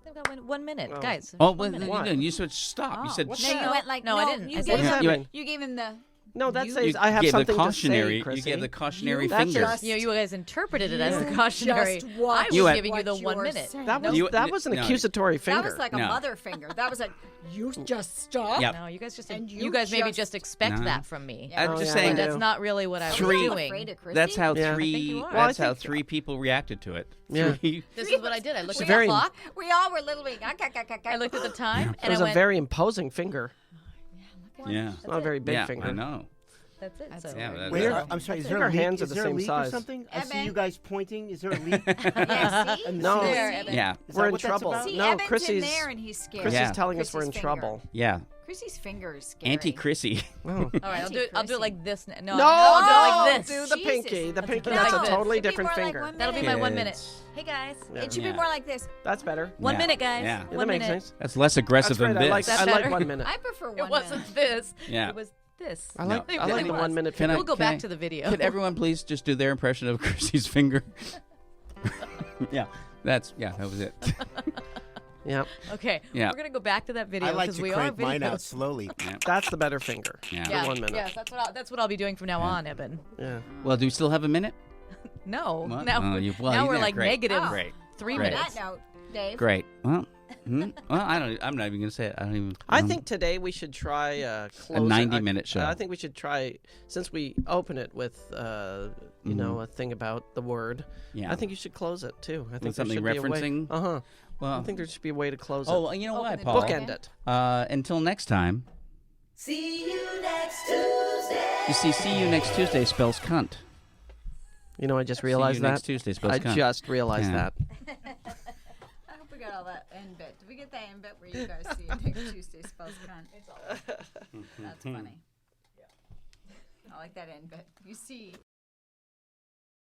They've got 1 minute,
Oh.
guys.
oh,
1
well,
minute.
you
What?
didn't. You said stop. You
Oh.
said
What's
No,
that?
you went like
No, I didn't.
You
I
gave
said-
him,
What does that mean?
you gave him the.
No, that
you
says I have
gave
something
the cautionary.
to say,
You
Chrissy.
gave the cautionary
That's
finger.
just-
You guys interpreted it as the
You
cautionary.
just
I
watched
was
You went-
giving you the
what
1
were
minute.
saying.
That was
You-
that was an
no.
accusatory finger.
That was like a
No.
mother finger. That was like, you just stop.
Yep.
No, you guys just
And
you
you
guys maybe
just-
just expect
No.
that from me.
Yeah.
I'm
Oh,
just
yeah,
saying
I
That's
do.
not really what I was
Three-
doing.
Afraid of Chrissy?
That's how
Yeah. I
three.
think you are.
Well, I
That's how
think-
3 people reacted to it.
Yeah.
3.
This is what I did. I looked
It's
at
very-
the clock.
We all were little bit.
I looked at the time,
It
and
was
I
a
went,
very imposing finger.
Yeah.
It's not a very big
Yeah,
finger.
I know.
"That's it." So.
Yeah, that-
Where?
that's-
I'm sorry.
I
Is
think
there a
our
leak?
hands are
Is
the
there a
same
leak
size.
or something? I see
Evan?
you guys pointing. Is there a leak?
Yeah, see?
No.
There,
See?
Evan.
Yeah.
Is
We're
that
in
what that's
trouble.
about?
See,
No,
Evan's
Chrissy's
in there and he's scared.
Chrissy's
Yeah.
telling us we're in
Chrissy's finger.
trouble.
Yeah.
Chrissy's finger is scary.
Anti Chrissy.
Oh.
All right, I'll do it
Chrissy.
like this. No,
No,
I'll do it like
do
this.
the
Jesus.
pinky. The pinky.
No,
That's a
like
totally
this. It'd be
different
more like
finger.
1
That'll be
minute.
my 1 minute.
Kids.
Hey guys,
Yeah.
It should
Yeah.
be more like this.
That's better.
1
Yeah.
minute, guys.
Yeah.
Yeah, that
1
makes
minute.
sense.
That's less aggressive
That's right.
than
I like
this.
That
I like
better?
1 minute.
I prefer 1
It wasn't
minute.
this.
Yeah.
It was this.
I like
It
I like
really
the
was.
1 minute
Can
finger.
We'll go
can
back
I-
to the video.
Could everyone please just do their impression of Chrissy's finger? Yeah. That was it.
Yeah,
Okay.
Yeah.
We're gonna go back to that video
I like
because
to
we
crank
are
mine
videos.
out slowly.
that's the better finger.
Yeah.
Yeah.
1 minute.
Yes, that's what I'll be doing from now on, Evan.
Yeah.
Well, do we still have a minute?
No.
What?
Now,
Oh,
now we're
yeah,
like
great.
negative
Oh.
Great.
3
Great.
On
minutes.
that note, Dave.
Great. Well, I'm not even gonna say it. I don't even.
I think today we should try close
90-minute show.
I think we should try since we open it with you know a thing about the word.
Yeah.
I think you should close it too. I think
With something referencing?
Uh huh.
Well.
I think there should be a way to close it.
Oh, well, you know
Open
what,
the
Paul?
book
Bookend it.
Until next time.
See you next Tuesday.
You see you next Tuesday spells cunt.
You know, I just realized
you
that.
next Tuesday spells
I
cunt.
just realized
Yeah.
that.
I hope we got all that end bit. Did we get that end bit where you guys see it next Tuesday spells cunt? That's funny. I like that end bit. You see